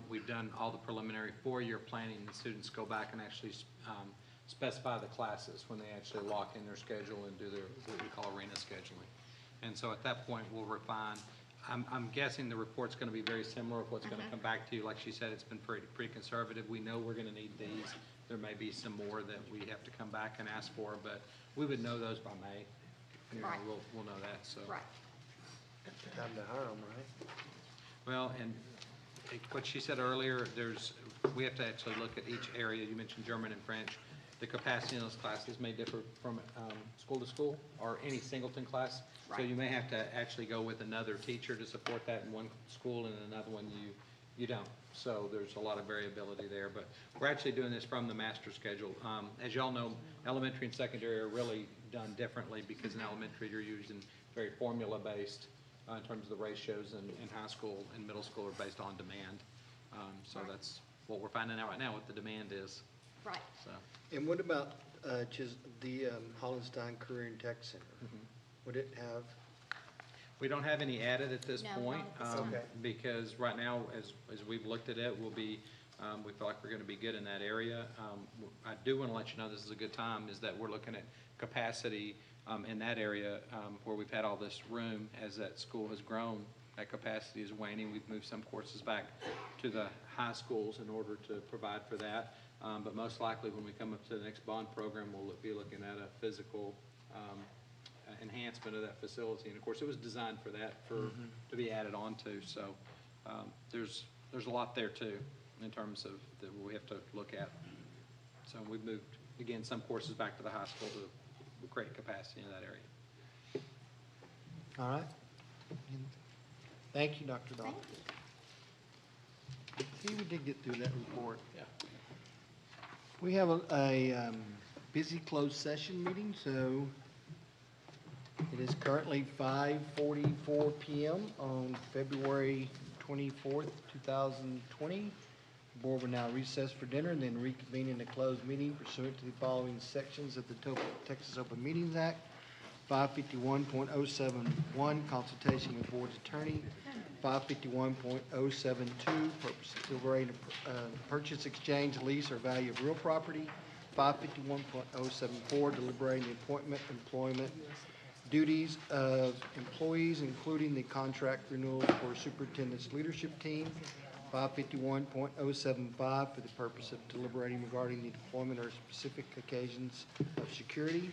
We've done all the preliminary 4-year planning. The students go back and actually specify the classes when they actually lock in their schedule and do their, what we call arena scheduling. And so at that point, we'll refine. I'm guessing the report's gonna be very similar of what's gonna come back to you. Like she said, it's been pretty conservative. We know we're gonna need these. There may be some more that we have to come back and ask for, but we would know those by May. You know, Right. we'll know that, so. Right, Time to hire them, right? Well, and what she said earlier, we have to actually look at each area. You mentioned German and French. The capacity in those classes may differ from school to school or any singleton class. So Right. you may have to actually go with another teacher to support that in one school, and in another one you don't. So there's a lot of variability there, but we're actually doing this from the master schedule. As y'all know, elementary and secondary are really done differently because in elementary you're using very formula-based in terms of the ratios, and high school and middle school are based on demand. So Right. that's what we're finding out right now, what the demand is, right. so. And what about the Hollenstein Career and Tech Center? Would it have? We don't have any added at this No, point, not at this time. Okay. because right now, as we've looked at it, we feel like we're gonna be good in that area. I do wanna let you know, this is a good time, is that we're looking at capacity in that area, where we've had all this room. As that school has grown, that capacity is waning. We've moved some courses back to the high schools in order to provide for that. But most likely, when we come up to the next bond program, we'll be looking at a physical enhancement of that facility. And of course, it was designed for that, to be added on to. So there's a lot there too, in terms of that we have to look at. So we've moved, again, some courses back to the high school to create capacity in that area. All right. Thank you, Dr. Dahl. Thank you. See, we did get through that report. Yeah. We have a busy closed session meeting, so it is currently 5:44 PM on February 24th, 2020. The board will now recess for dinner and then reconvene in a closed meeting pursuant to the following sections of the Texas Open Meetings Act. 551.071, consultation with board's attorney. 551.072, purpose of deliberating purchase, exchange, lease, or value of real property. 551.074, deliberating the appointment, employment, duties of employees, including the contract renewal for superintendent's leadership team. 551.075, for the purpose of deliberating regarding the deployment or specific occasions of security.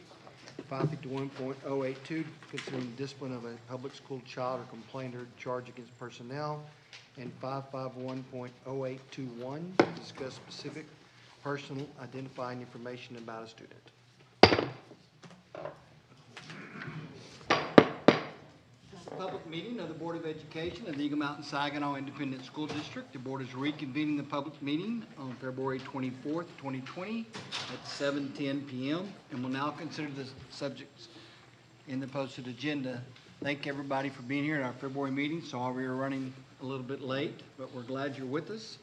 551.082, considering the discipline of a public school child or complaint or charge against personnel. And 551.0821, to discuss specific personal identifying information about a student. Public meeting of the Board of Education of the Eagle Mountain Saginaw Independent School District. The board is reconvening the public meeting on February 24th, 2020 at 7:10 PM and will now consider the subjects in the posted agenda. Thank everybody for being here at our February meeting. Sorry we are running a little bit late, but we're glad you're with us.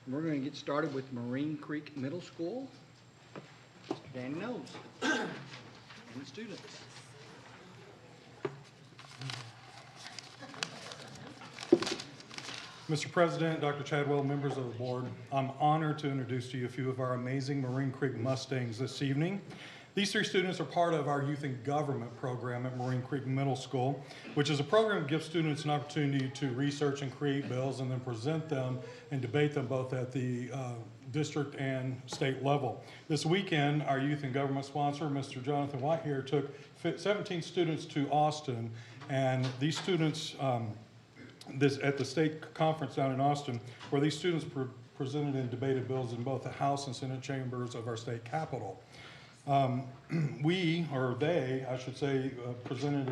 And we're going to get started with Marine Creek Middle School. Mr. Danny Knowles and the students. Mr. President, Dr. Chadwell, members of the board, I'm honored to introduce to you a few of our amazing Marine Creek Mustangs this evening. These 3 students are part of our Youth in Government program at Marine Creek Middle School, which is a program that gives students an opportunity to research and create bills and then present them and debate them both at the district and state level. This weekend, our Youth in Government sponsor, Mr. Jonathan White here, took 17 students to Austin, and these students at the state conference down in Austin, where these students presented and debated bills in both the House and Senate chambers of our state capitol. We, or they, I should say, presented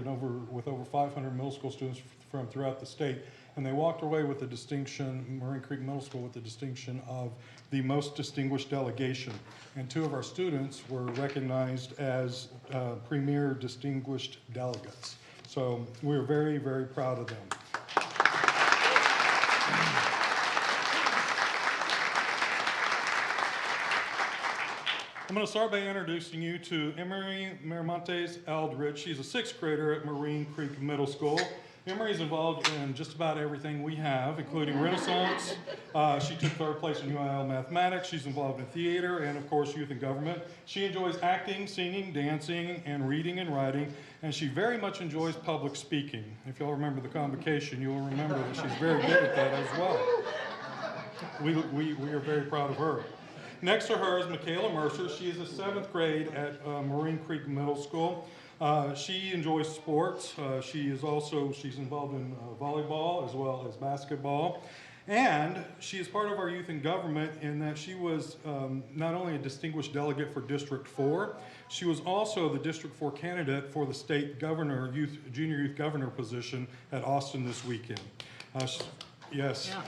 with over 500 middle school students from throughout the state, and they walked away with the distinction, Marine Creek Middle School, with the distinction of the most distinguished delegation. And 2 of our students were recognized as premier distinguished delegates. So we're very, very proud of them. I'm going to start by introducing you to Emery Miramontes Eldridge. She's a 6th grader at Marine Creek Middle School. Emery is involved in just about everything we have, including Renaissance. She took 3rd place in UIL Mathematics. She's involved in theater and, of course, youth and government. She enjoys acting, singing, dancing, and reading and writing, and she very much enjoys public speaking. If y'all remember the convocation, you'll remember that she's very good at that as well. We are very proud of her. Next to her is Michaela Mercer. She is a 7th grade at Marine Creek Middle School. She enjoys sports. She's involved in volleyball as well as basketball. And she is part of our youth in government in that she was not only a distinguished delegate for District 4, she was also the District 4 candidate for the state governor, junior youth governor position at Austin this weekend. Yes. Yeah.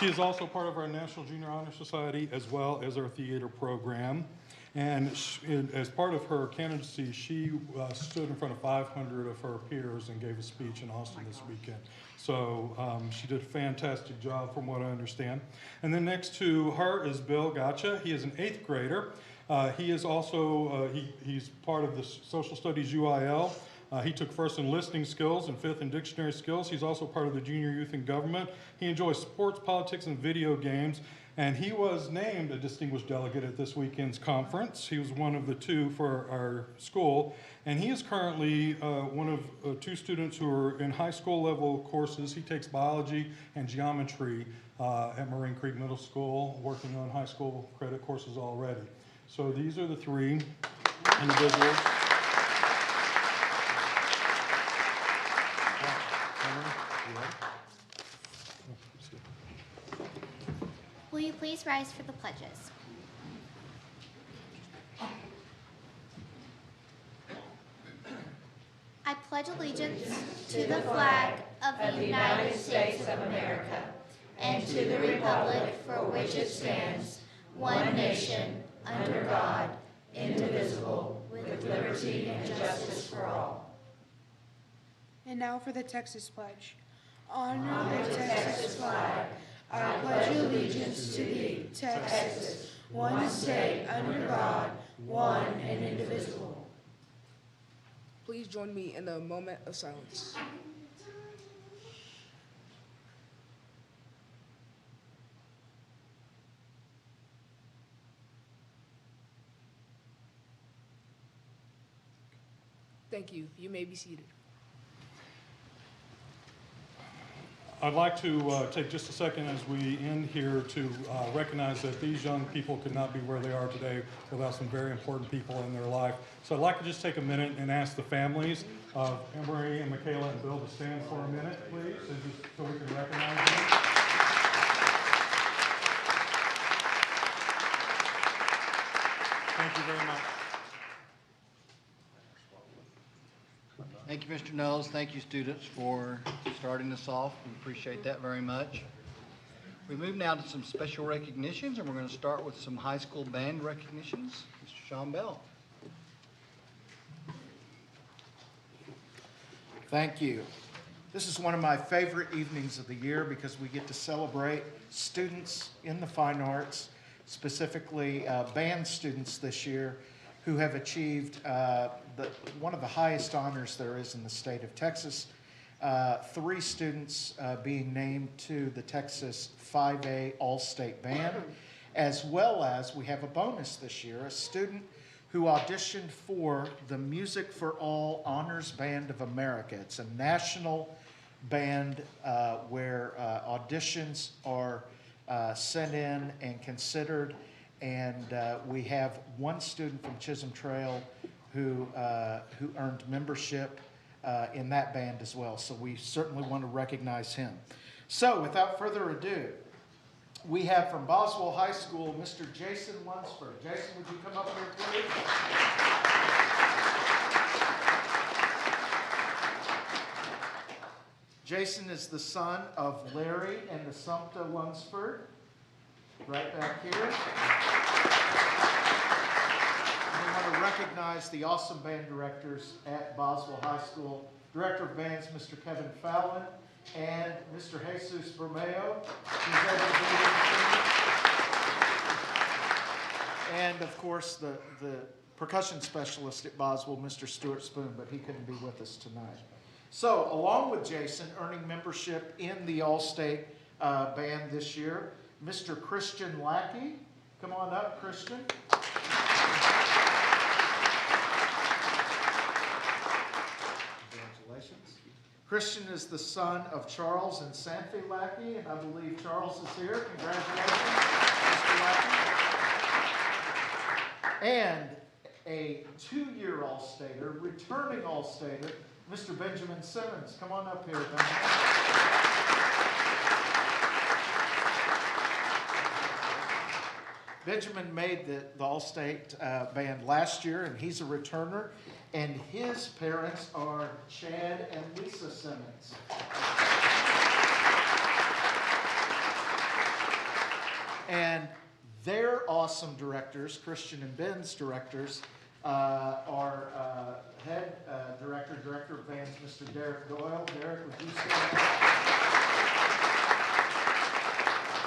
She is also part of our National Junior Honor Society as well as our theater program. And as part of her candidacy, she stood in front of 500 of her peers and gave a speech in Austin this weekend. So she did a fantastic job from what I understand. And then next to her is Bill Gotcha. He is an 8th grader. He is also, he's part of the Social Studies UIL. He took 1st in listening skills and 5th in dictionary skills. He's also part of the Junior Youth in Government. He enjoys sports, politics, and video games. And he was named a distinguished delegate at this weekend's conference. He was one of the 2 for our school. And he is currently one of 2 students who are in high school level courses. He takes biology and geometry at Marine Creek Middle School, working on high school credit courses already. So these are the 3 individuals. Will you please rise for the pledges? I pledge allegiance to the flag of the United States of America and to the republic for which it stands, one nation, under God, indivisible, with liberty and justice for all. And now for the Texas Pledge. Honor the Texas flag. I pledge allegiance to thee, Texas, one state under God, one and indivisible. Please join me in a moment of silence. Thank you. You may be seated. I'd like to take just a second as we end here to recognize that these young people could not be where they are today without some very important people in their life. So I'd like to just take a minute and ask the families of Emery and Michaela and Bill to stand for a minute, please, and just so we can recognize them. Thank you very much. Thank you, Mr. Knowles. Thank you, students, for starting us off. We appreciate that very much. We move now to some special recognitions, and we're going to start with some high school band recognitions. Mr. Sean Bell. Thank you. This is one of my favorite evenings of the year because we get to celebrate students in the fine arts, specifically band students this year, who have achieved one of the highest honors there is in the state of Texas. 3 students being named to the Texas 5A All-State Band, as well as we have a bonus this year, a student who auditioned for the Music for All Honors Band of America. It's a national band where auditions are sent in and considered, and we have one student from Chisholm Trail who earned membership in that band as well. So we certainly want to recognize him. So without further ado, we have from Boswell High School, Mr. Jason Lunsford. Jason, would you come up here, please? Jason is the son of Larry and Assumpta Lunsford, right back here. And we want to recognize the awesome band directors at Boswell High School. Director of Bands, Mr. Kevin Fallon, and Mr. Jesus Bermeo, who's able to be here. And of course, the percussion specialist at Boswell, Mr. Stuart Spoon, but he couldn't be with us tonight. So, along with Jason, earning membership in the All-State Band this year, Mr. Christian Lackey. Come on up, Christian. Congratulations. Christian is the son of Charles and Sanfie Lackey, and I believe Charles is here. Congratulations, Mr. Lackey. And a 2-year All-Stater, returning All-Stater, Mr. Benjamin Simmons. Come on up here, Benjamin. Benjamin made the All-State Band last year, and he's a returner. And his parents are Chad and Lisa Simmons. And their awesome directors, Christian and Ben's directors, are head director of bands, Mr. Derek Doyle. Derek, would you stand up?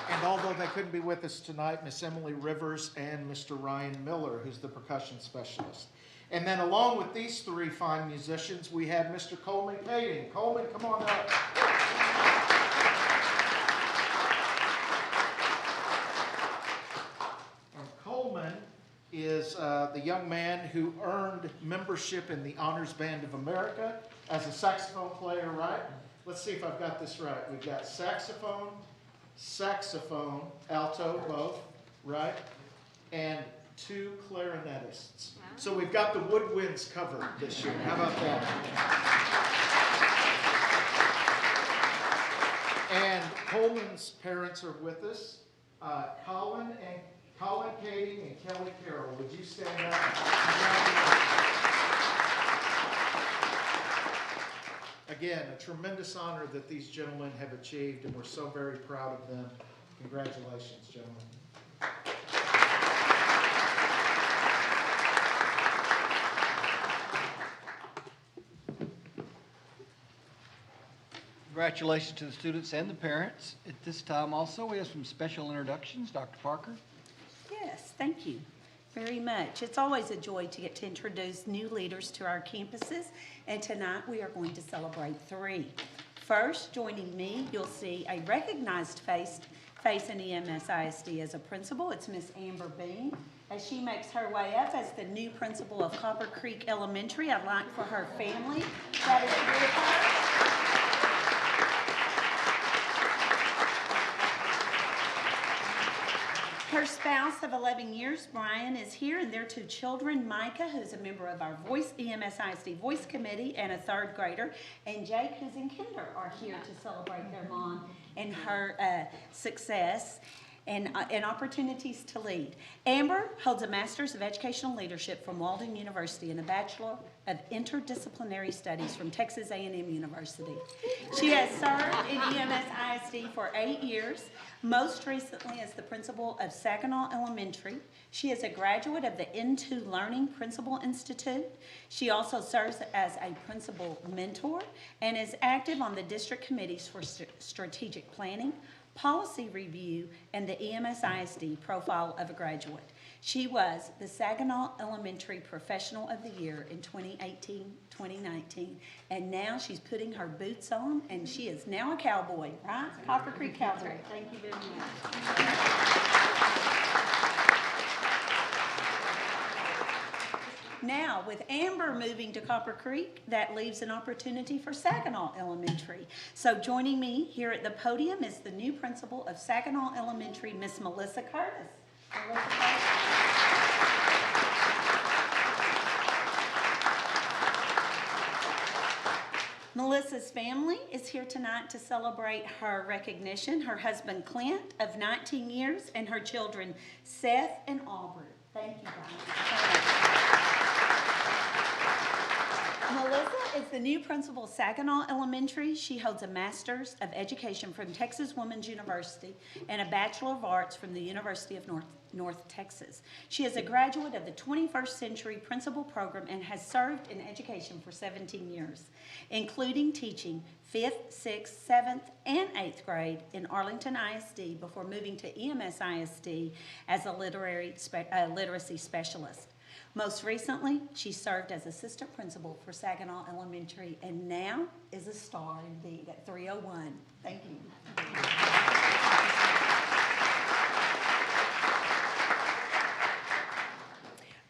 And although they couldn't be with us tonight, Miss Emily Rivers and Mr. Ryan Miller, who's the percussion specialist. And then along with these 3 fine musicians, we have Mr. Coleman Kading. Coleman, come on up. And Coleman is the young man who earned membership in the Honors Band of America as a saxophone player, right? Let's see if I've got this right. We've got saxophone, alto, both, right? And 2 clarinetists. So we've got the woodwinds covered this year. How about that? And Coleman's parents are with us. Colin Kading and Kelly Carroll. Would you stand up? Again, a tremendous honor that these gentlemen have achieved, and we're so very proud of them. Congratulations, gentlemen. Congratulations to the students and the parents. At this time also, we have some special introductions. Dr. Parker. Yes, thank you very much. It's always a joy to get to introduce new leaders to our campuses, and tonight we are going to celebrate 3. First, joining me, you'll see a recognized face in EMS ISD as a principal. It's Miss Amber Bean. As she makes her way up as the new principal of Copper Creek Elementary, I'd like for her family that is with her. Her spouse of 11 years, Brian, is here, and their 2 children, Micah, who's a member of our EMS ISD Voice Committee, and a 3rd grader, and Jake, who's in kinder, are here to celebrate their mom and her success and opportunities to lead. Amber holds a Master's of Educational Leadership from Walden University and a Bachelor of Interdisciplinary Studies from Texas A&M University. She has served in EMS ISD for 8 years, most recently as the principal of Saginaw Elementary. She is a graduate of the Into Learning Principal Institute. She also serves as a principal mentor and is active on the district committees for strategic planning, policy review, and the EMS ISD profile of a graduate. She was the Saginaw Elementary Professional of the Year in 2018-2019, and now she's putting her boots on, and she is now a cowboy, right? Copper Creek Cowboy. Thank you very much. Now, with Amber moving to Copper Creek, that leaves an opportunity for Saginaw Elementary. So joining me here at the podium is the new principal of Saginaw Elementary, Miss Melissa Curtis. Melissa Curtis. Melissa's family is here tonight to celebrate her recognition. Her husband Clint of 19 years and her children Seth and Aubrey. Thank you guys. Melissa is the new principal of Saginaw Elementary. She holds a Master's of Education from Texas Women's University and a Bachelor of Arts from the University of North Texas. She is a graduate of the 21st Century Principal Program and has served in education for 17 years, including teaching 5th, 6th, 7th, and 8th grade in Arlington ISD before moving to EMS ISD as a literacy specialist. Most recently, she served as assistant principal for Saginaw Elementary and now is a star indeed at 301. Thank you.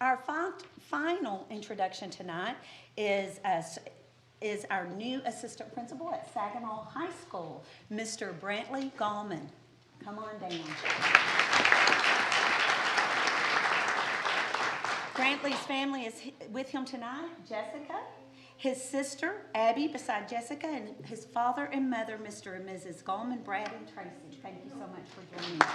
Our final introduction tonight is our new assistant principal at Saginaw High School, Mr. Brantley Gallman. Come on down. Brantley's family is with him tonight, Jessica, his sister, Abby, beside Jessica, and his father and mother, Mr. and Mrs. Gallman, Brad, and Tracy. Thank you so much for joining us.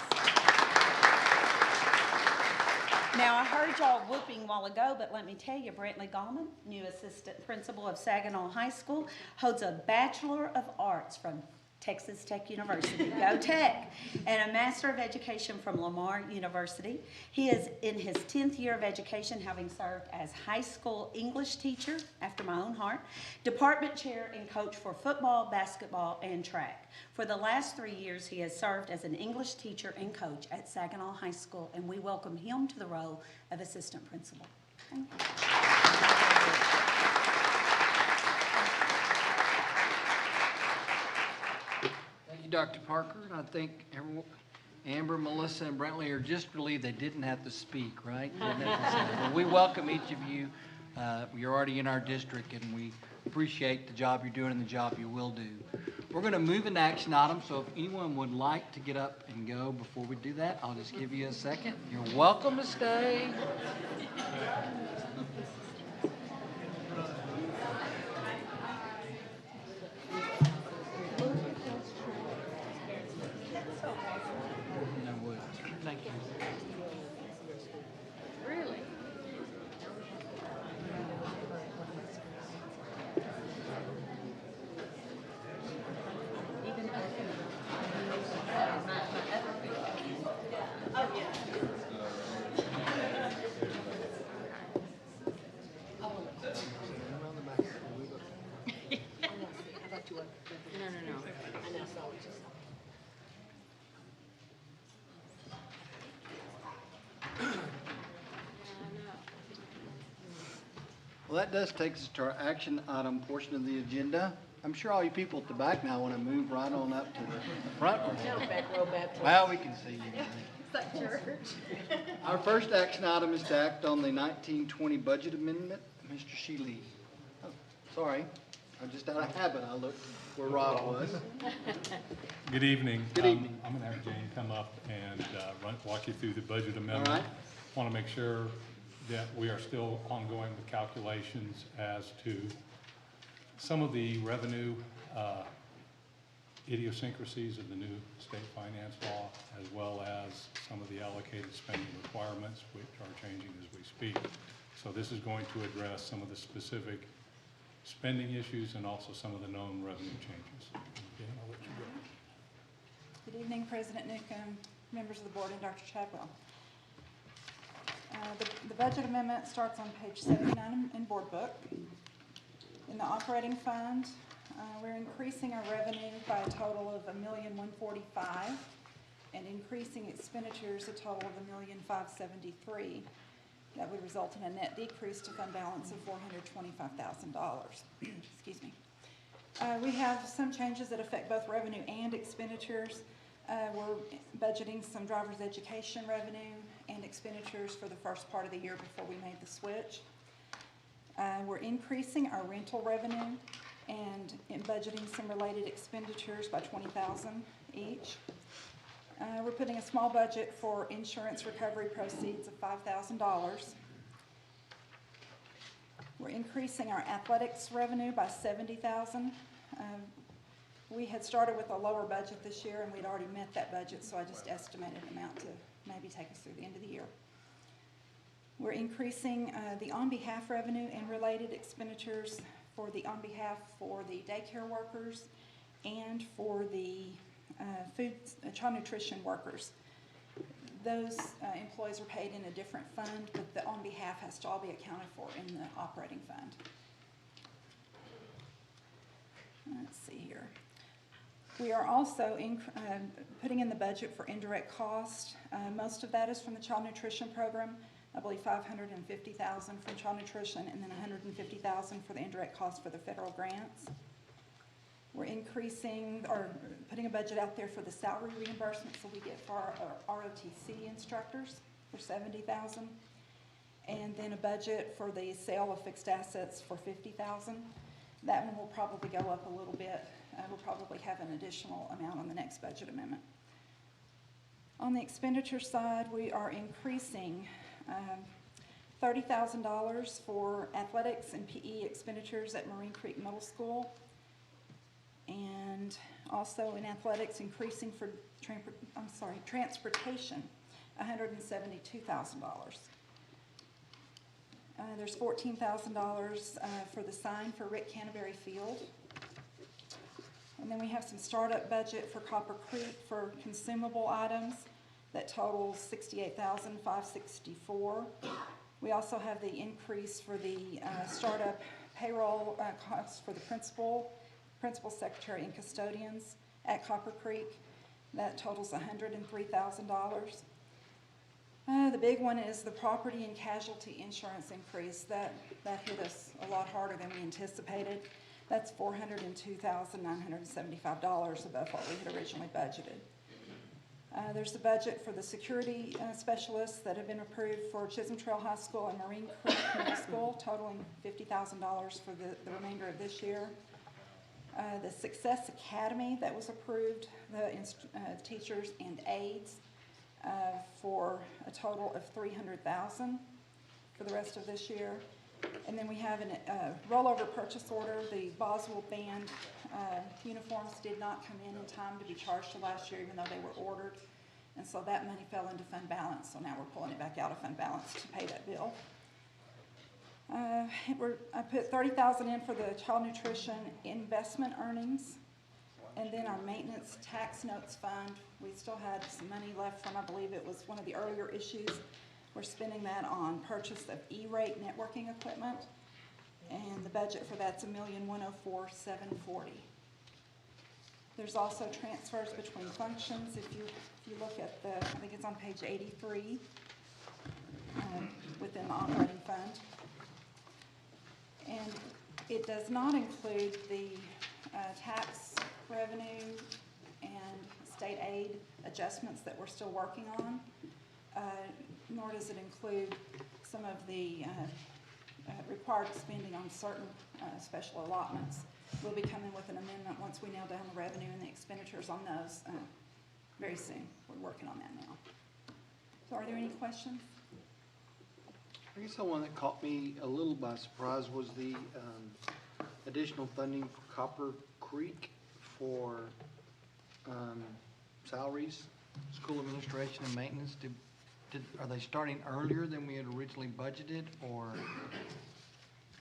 Now, I heard y'all whooping a while ago, but let me tell you, Brantley Gallman, new assistant principal of Saginaw High School, holds a Bachelor of Arts from Texas Tech University, go Tech, and a Master of Education from Lamar University. He is in his 10th year of education, having served as high school English teacher, after my own heart, department chair and coach for football, basketball, and track. For the last 3 years, he has served as an English teacher and coach at Saginaw High School, and we welcome him to the role of assistant principal. Thank you. Dr. Parker, and I think everyone, Amber, Melissa, and Brantley are just relieved they didn't have to speak, right? Well, we welcome each of you. You're already in our district, and we appreciate the job you're doing and the job you will do. We're going to move into action items, so if anyone would like to get up and go before we do that, I'll just give you a second. You're welcome to stay. Thank you. Really? Well, that does take us to our action item portion of the agenda. I'm sure all you people at the back now want to move right on up to the front. Well, we can see you. It's like church. Our first action item is to act on the 1920 budget amendment. Mr. Shealy. Oh, sorry. I'm just out of habit. I looked where Rob was. Good evening. Good evening. I'm going to have Jane come up and walk you through the budget amendment. All right. Want to make sure that we are still ongoing with calculations as to some of the revenue idiosyncrasies of the new state finance law, as well as some of the allocated spending requirements, which are changing as we speak. So this is going to address some of the specific spending issues and also some of the known revenue changes. Okay, I'll let you go. Good evening, President Newcomb, members of the board, and Dr. Chadwell. The budget amendment starts on page 79 in board book. In the operating fund, We're increasing our revenue by a total of $1,145,000 and increasing expenditures a total of $1,573,000. That would result in a net decrease to fund balance of $425,000. Excuse me. We have some changes that affect both revenue and expenditures. We're budgeting some driver's education revenue and expenditures for the first part of the year before we made the switch. We're increasing our rental revenue and in budgeting some related expenditures by $20,000 each. We're putting a small budget for insurance recovery proceeds of $5,000. We're increasing our athletics revenue by $70,000. We had started with a lower budget this year and we'd already met that budget, so I just estimated an amount to maybe take us through the end of the year. We're increasing the on-behalf revenue and related expenditures for the on-behalf for the daycare workers and for the child nutrition workers. Those employees are paid in a different fund, but the on-behalf has to all be accounted for in the operating fund. Let's see here. We are also putting in the budget for indirect cost. Most of that is from the child nutrition program. I believe $550,000 from child nutrition and then $150,000 for the indirect cost for the federal grants. We're increasing or putting a budget out there for the salary reimbursement so we get for our ROTC instructors for $70,000. And then a budget for the sale of fixed assets for $50,000. That one will probably go up a little bit. We'll probably have an additional amount on the next budget amendment. On the expenditure side, we are increasing $30,000 for athletics and PE expenditures at Marine Creek Middle School. And also in athletics, increasing for transportation, $172,000. There's $14,000 for the sign for Rick Canterbury Field. And then we have some startup budget for Copper Creek for consumable items that totals $68,564. We also have the increase for the startup payroll costs for the principal, secretary, and custodians at Copper Creek. That totals $103,000. The big one is the property and casualty insurance increase. That hit us a lot harder than we anticipated. That's $402,975 above what we had originally budgeted. There's the budget for the security specialists that have been approved for Chisholm Trail High School and Marine Creek Middle School, totaling $50,000 for the remainder of this year. The Success Academy that was approved, the teachers and aides, for a total of $300,000 for the rest of this year. And then we have a rollover purchase order. The Boswell Band uniforms did not come in time to be charged to last year, even though they were ordered. And so that money fell into fund balance, so now we're pulling it back out of fund balance to pay that bill. I put $30,000 in for the child nutrition investment earnings. And then our maintenance tax notes fund, we still had some money left from, I believe it was one of the earlier issues. We're spending that on purchase of E-rate networking equipment. And the budget for that's $1,104,740. There's also transfers between functions. If you look at I think it's on page 83 within the operating fund. And it does not include the tax revenue and state aid adjustments that we're still working on, nor does it include some of the required spending on certain special allotments. We'll be coming with an amendment once we nail down the revenue and the expenditures on those very soon. We're working on that now. So are there any questions? I guess the one that caught me a little by surprise was the additional funding for Copper Creek for salaries, school administration and maintenance. Are they starting earlier than we had originally budgeted, or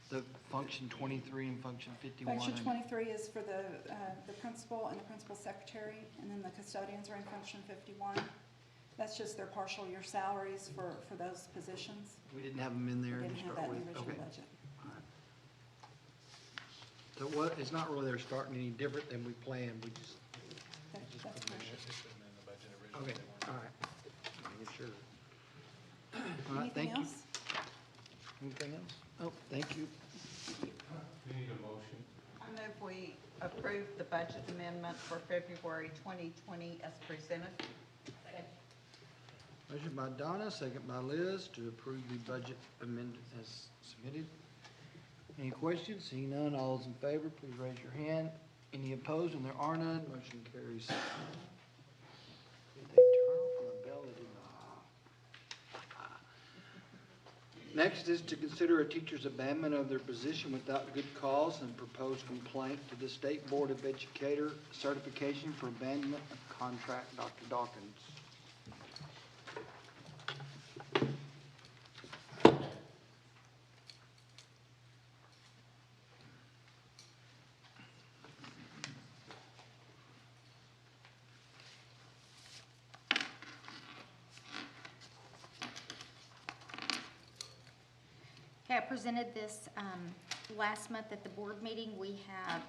the function 23 and function 51? Function 23 is for the principal and the principal secretary, and then the custodians are in function 51. That's just their partial year salaries for those positions. We didn't have them in there We to didn't have start that in with. the original Okay. budget. So what, it's not really they're starting any different than we planned, we just. That's fine. Okay, all right. Making sure. All right, Anything thank you. else? Anything else? Oh, thank you. We need a motion. I move we approve the budget amendment for February 2020 as presented. Motion by Donna, second by Liz, to approve the budget amendment as submitted. Any questions? Seeing none, all those in favor, please raise your hand. Any opposed? And there are none, motion carries. Did they turn off my bell? They did not. Next is to consider a teacher's abandonment of their position without good cause and propose complaint to the State Board of Educator certification for abandonment of contract. Dr. Dawkins. Okay, I presented this last month at the board meeting. We have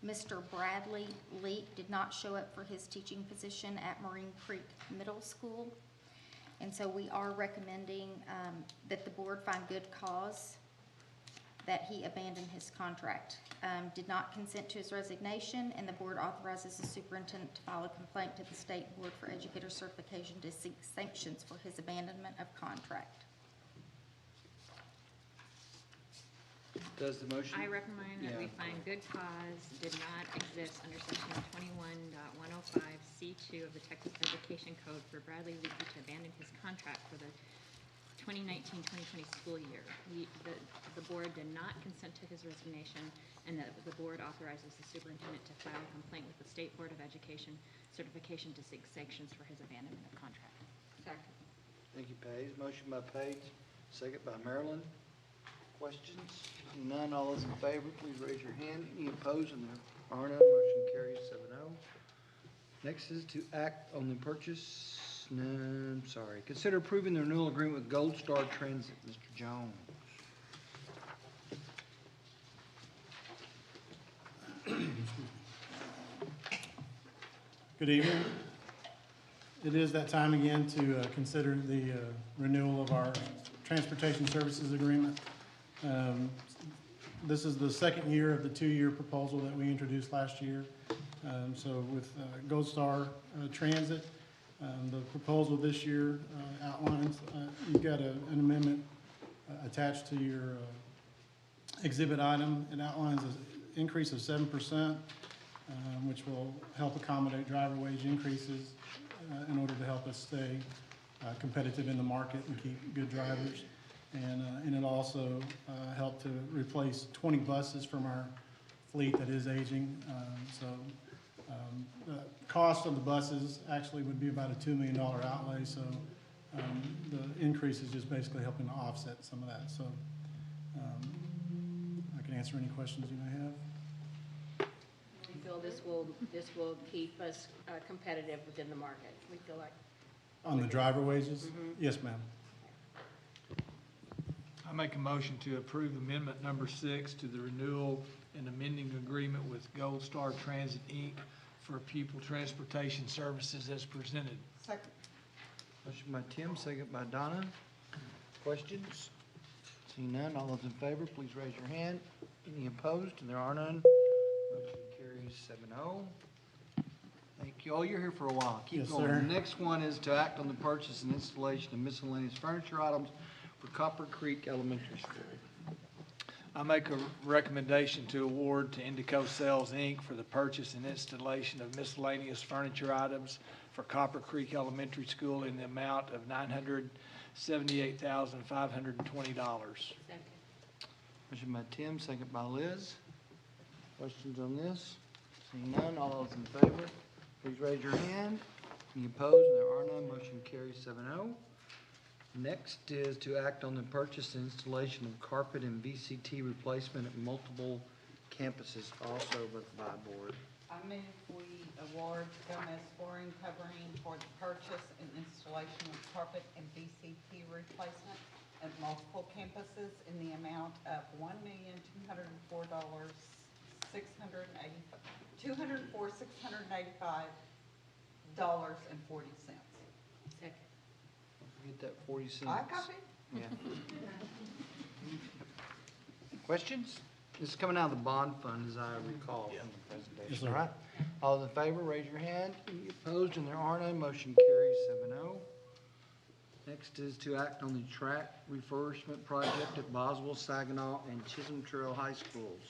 Mr. Bradley Leak did not show up for his teaching position at Marine Creek Middle School. And so we are recommending that the board find good cause that he abandoned his contract. Did not consent to his resignation, and the board authorizes the superintendent to file a complaint to the State Board for Educator Certification to seek sanctions for his abandonment of contract. Does the motion? I recommend that we Yeah. find good cause did not exist under section 21.105C2 of the Texas Education Code for Bradley Leakey to abandon his contract for the 2019-2020 school year. The board did not consent to his resignation, and that the board authorizes the superintendent to file a complaint with the State Board of Education certification to seek sanctions for his abandonment of contract. Second. Thank you, Paige. Motion by Paige, second by Marilyn. Questions? Seeing none, all those in favor, please raise your hand. Any opposed? And there are none, motion carries 7-0. Next is to act on the purchase, no, I'm sorry. Consider approving the renewal agreement with Gold Star Transit. Mr. Jones. Good evening. It is that time again to consider the renewal of our transportation services agreement. This is the second year of the two-year proposal that we introduced last year. So with Gold Star Transit, the proposal this year outlines, you've got an amendment attached to your exhibit item. It outlines an increase of 7%, which will help accommodate driver wage increases in order to help us stay competitive in the market and keep good drivers. And it also helped to replace 20 buses from our fleet that is aging. The cost of the buses actually would be about a $2 million outlay, so the increase is just basically helping to offset some of that. So I can answer any questions you may have. We feel this will keep us competitive within the market. We feel like. On the driver wages? Yes, ma'am. I make a motion to approve amendment number 6 to the renewal and amending agreement with Gold Star Transit, Inc. for pupil transportation services as presented. Second. Motion by Tim, second by Donna. Questions? Seeing none, all those in favor, please raise your hand. Any opposed? And there are none. Motion carries 7-0. Thank you. Oh, you're here for a while. Keep Yes, going. sir. The next one is to act on the purchase and installation of miscellaneous furniture items for Copper Creek Elementary School. I make a recommendation to award to Indico Sales, Inc. for the purchase and installation of miscellaneous furniture items for Copper Creek Elementary School in the amount of $978,520. Second. Motion by Tim, second by Liz. Questions on this? Seeing none, all those in favor, please raise your hand. Any opposed? There are none. Motion carries 7-0. Next is to act on the purchase and installation of carpet and VCT replacement at multiple campuses, also by board. I move we award Gomez Flooring Covering for the purchase and installation of carpet and VCT replacement at multiple campuses in the amount of $1,204,999. $204,685.40. Second. Get that 40 cents. I copy. Yeah. Questions? This is coming out of the bond fund, as I recall from the presentation, all right? All those in favor, raise your hand. Any opposed, and there are none, motion carries 7-0. Next is to act on the track refurbishment project at Boswell, Saginaw, and Chisholm Trail High Schools.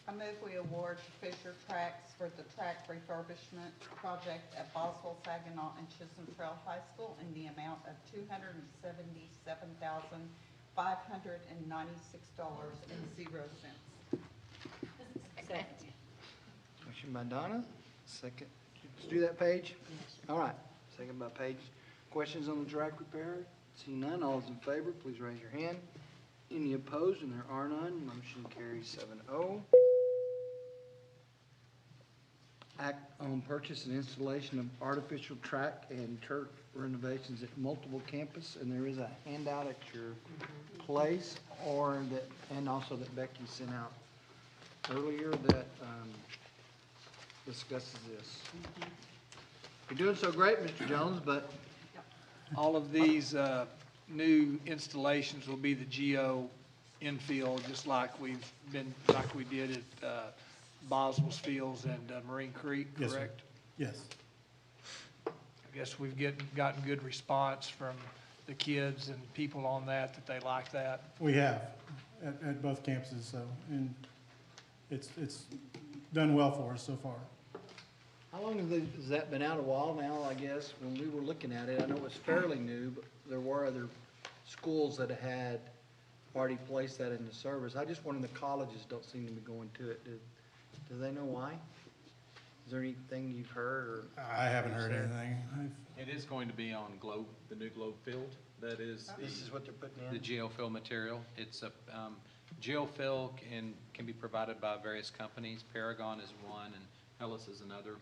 I move we award Fisher Tracks for the track refurbishment project at Boswell, Saginaw, and Chisholm Trail High School in the amount of $277,596.00. Second. Motion by Donna, second. Let's do that, Paige? All right, second by Paige. Questions on the track repair? See none, all those in favor, please raise your hand. Any opposed, and there are none, motion carries 7-0. Act on purchase and installation of artificial track and turf renovations at multiple campus, and there is a handout at your place, or that, and also that Becky sent out earlier that discusses this. You're doing so great, Mr. Jones, but All of these new installations will be the geo infield, just like we did at Boswell's Fields and Marine Creek, Yes, sir. correct? Yes. I guess we've gotten good response from the kids and people on that they like that. We have at both campuses, so, and it's done well for us so far. how long has that been out? A while now, I guess, when we were looking at it? I know it was fairly new, but there were other schools that had already placed that into service. I just wonder, the colleges don't seem to be going to it. Do they know why? Is there anything you've heard or? I haven't heard anything. It is going to be on Globe, the new Globe field. That is This is what they're putting in? the geofill material. It's a, geofill can be provided by various companies. Paragon is one and Hellas is another.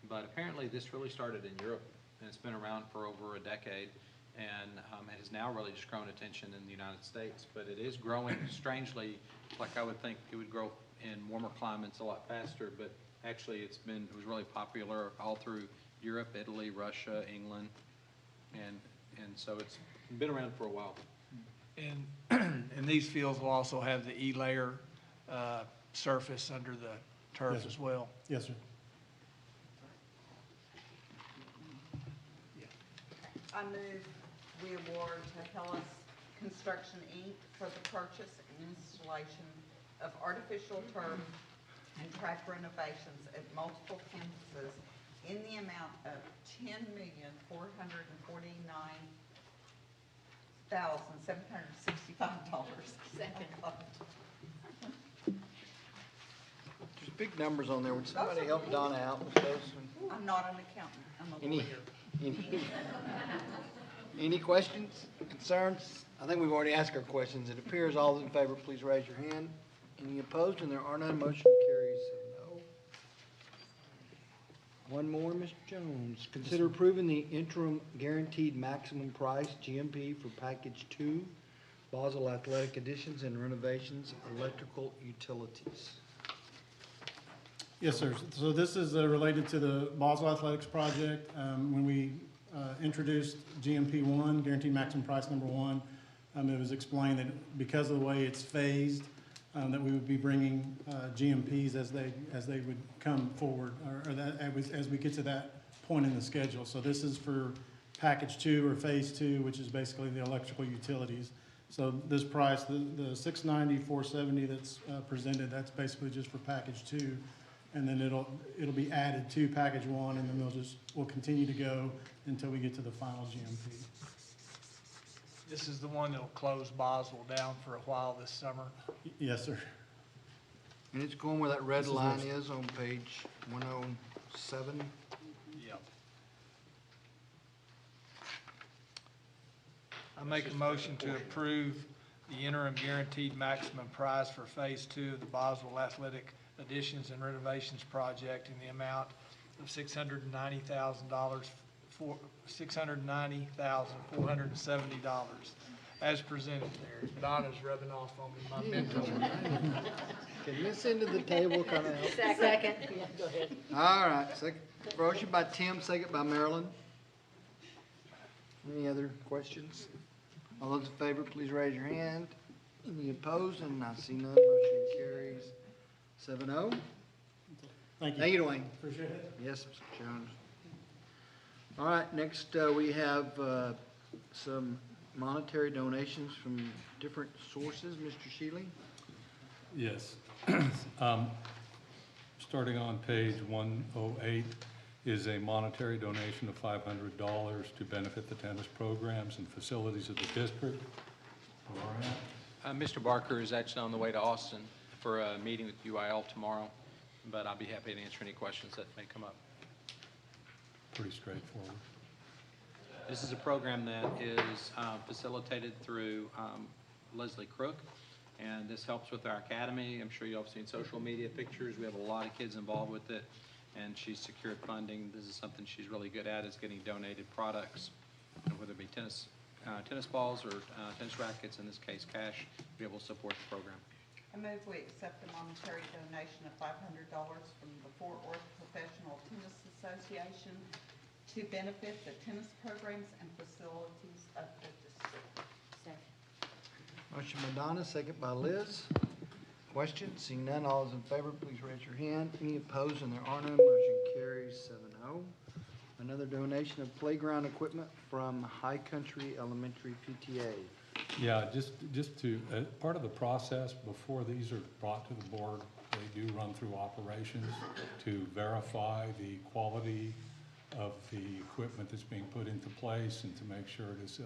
But apparently this really started in Europe and it's been around for over a decade. And it has now really just grown attention in the United States. But it is growing strangely, like I would think it would grow in warmer climates a lot faster. But actually it was really popular all through Europe, Italy, Russia, England. And so it's been around for a while. And these fields will also have the E-layer surface under the turf Yes, sir. as well. Yes, sir. I move we award to Hellas Construction, Inc. for the purchase and installation of artificial turf and track renovations at multiple campuses in the amount of $10,449,765. Second. There's big numbers on there. Would somebody help Donna out with those? I'm not an accountant, I'm a Any- lawyer. Any questions, concerns? I think we've already asked our questions. It appears all those in favor, please raise your hand. Any opposed? And there are none. Motion carries 7-0. One more, Mr. Jones. Consider approving the interim guaranteed maximum price, GMP, for Package 2, Basel Athletic Additions and Renovations, Electrical Utilities. Yes, sir. So this is related to the Basel Athletics project. When we introduced GMP 1, Guaranteed Maximum Price number 1, it was explained that because of the way it's phased, that we would be bringing GMPs as they would come forward, or that as we get to that point in the schedule. So this is for Package 2 or Phase 2, which is basically the electrical utilities. So this price, the $690, $470 that's presented, that's basically just for Package 2. And then it'll be added to Package 1, and then we'll continue to go until we get to the final GMP. This is the one that'll close Boswell down for a while this summer. Yes, sir. And it's going where that red This is line what's- is on page 107. Yep. I make a motion to approve the interim guaranteed maximum price for Phase 2 of the Boswell Athletic Additions and Renovations Project in the amount of $690,470. as presented there. Donna's rubbing off on me, my mentor. Can this end of the table kind of help? Second. Yeah, go ahead. All right, second, motion by Tim, second by Marilyn. Any other questions? All those in favor, please raise your hand. Any opposed? And I see none, motion carries 7-0. Thank you. Thank you, Dwayne. Appreciate it. Yes, Mr. Jones. All right, next we have some monetary donations from different sources. Mr. Shealy? Yes. Starting on page 108 is a monetary donation of $500 to benefit the tennis programs and facilities of the district. Mr. Barker is actually on the way to Austin for a meeting with UIL tomorrow, but I'll be happy to answer any questions that may come up. Pretty straightforward. This is a program that is facilitated through Leslie Crook, and this helps with our academy. I'm sure you all have seen social media pictures. We have a lot of kids involved with it, and she's secured funding. This is something she's really good at, is getting donated products, whether it be tennis balls or tennis rackets, in this case cash, to be able to support the program. I move we accept a monetary donation of $500 from the Fort Worth Professional Tennis Association to benefit the tennis programs and facilities of the district. Second. Motion by Donna, second by Liz. Questions? Seeing none, all those in favor, please raise your hand. Any opposed? And there are none, motion carries 7-0. Another donation of playground equipment from High Country Elementary PTA. Yeah, just to, part of the process before these are brought to the board, they do run through operations to verify the quality of the equipment that's being put into place and to make sure it is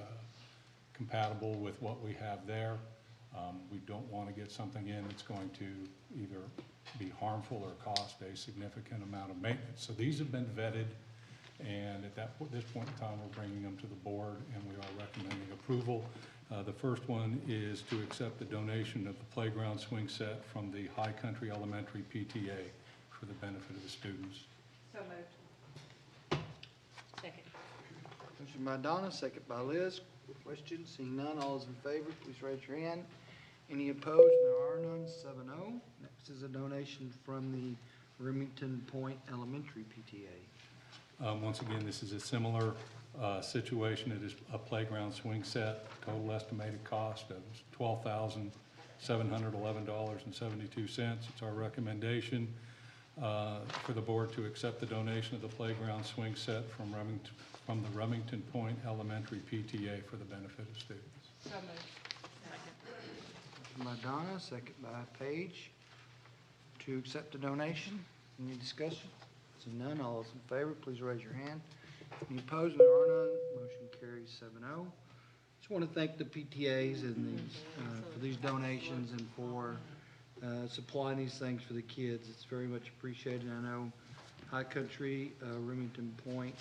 compatible with what we have there. We don't want to get something in that's going to either be harmful or cost a significant amount of maintenance. So these have been vetted, and at this point in time, we're bringing them to the board, and we are recommending approval. The first one is to accept the donation of the playground swing set from the High Country Elementary PTA for the benefit of the students. So moved. Second. Motion by Donna, second by Liz. Questions? Seeing none, all those in favor, please raise your hand. Any opposed? There are none, 7-0. Next is a donation from the Remington Point Elementary PTA. Once again, this is a similar situation. It is a playground swing set. Total estimated cost of $12,711.72. It's our recommendation for the board to accept the donation of the playground swing set from the Remington Point Elementary PTA for the benefit of students. So moved. Motion by Donna, second by Paige, to accept the donation. Any discussion? Seeing none, all those in favor, please raise your hand. Any opposed? There are none. Motion carries 7-0. Just want to thank the PTAs and for these donations and for supplying these things for the kids. It's very much appreciated. I know High Country, Remington Point,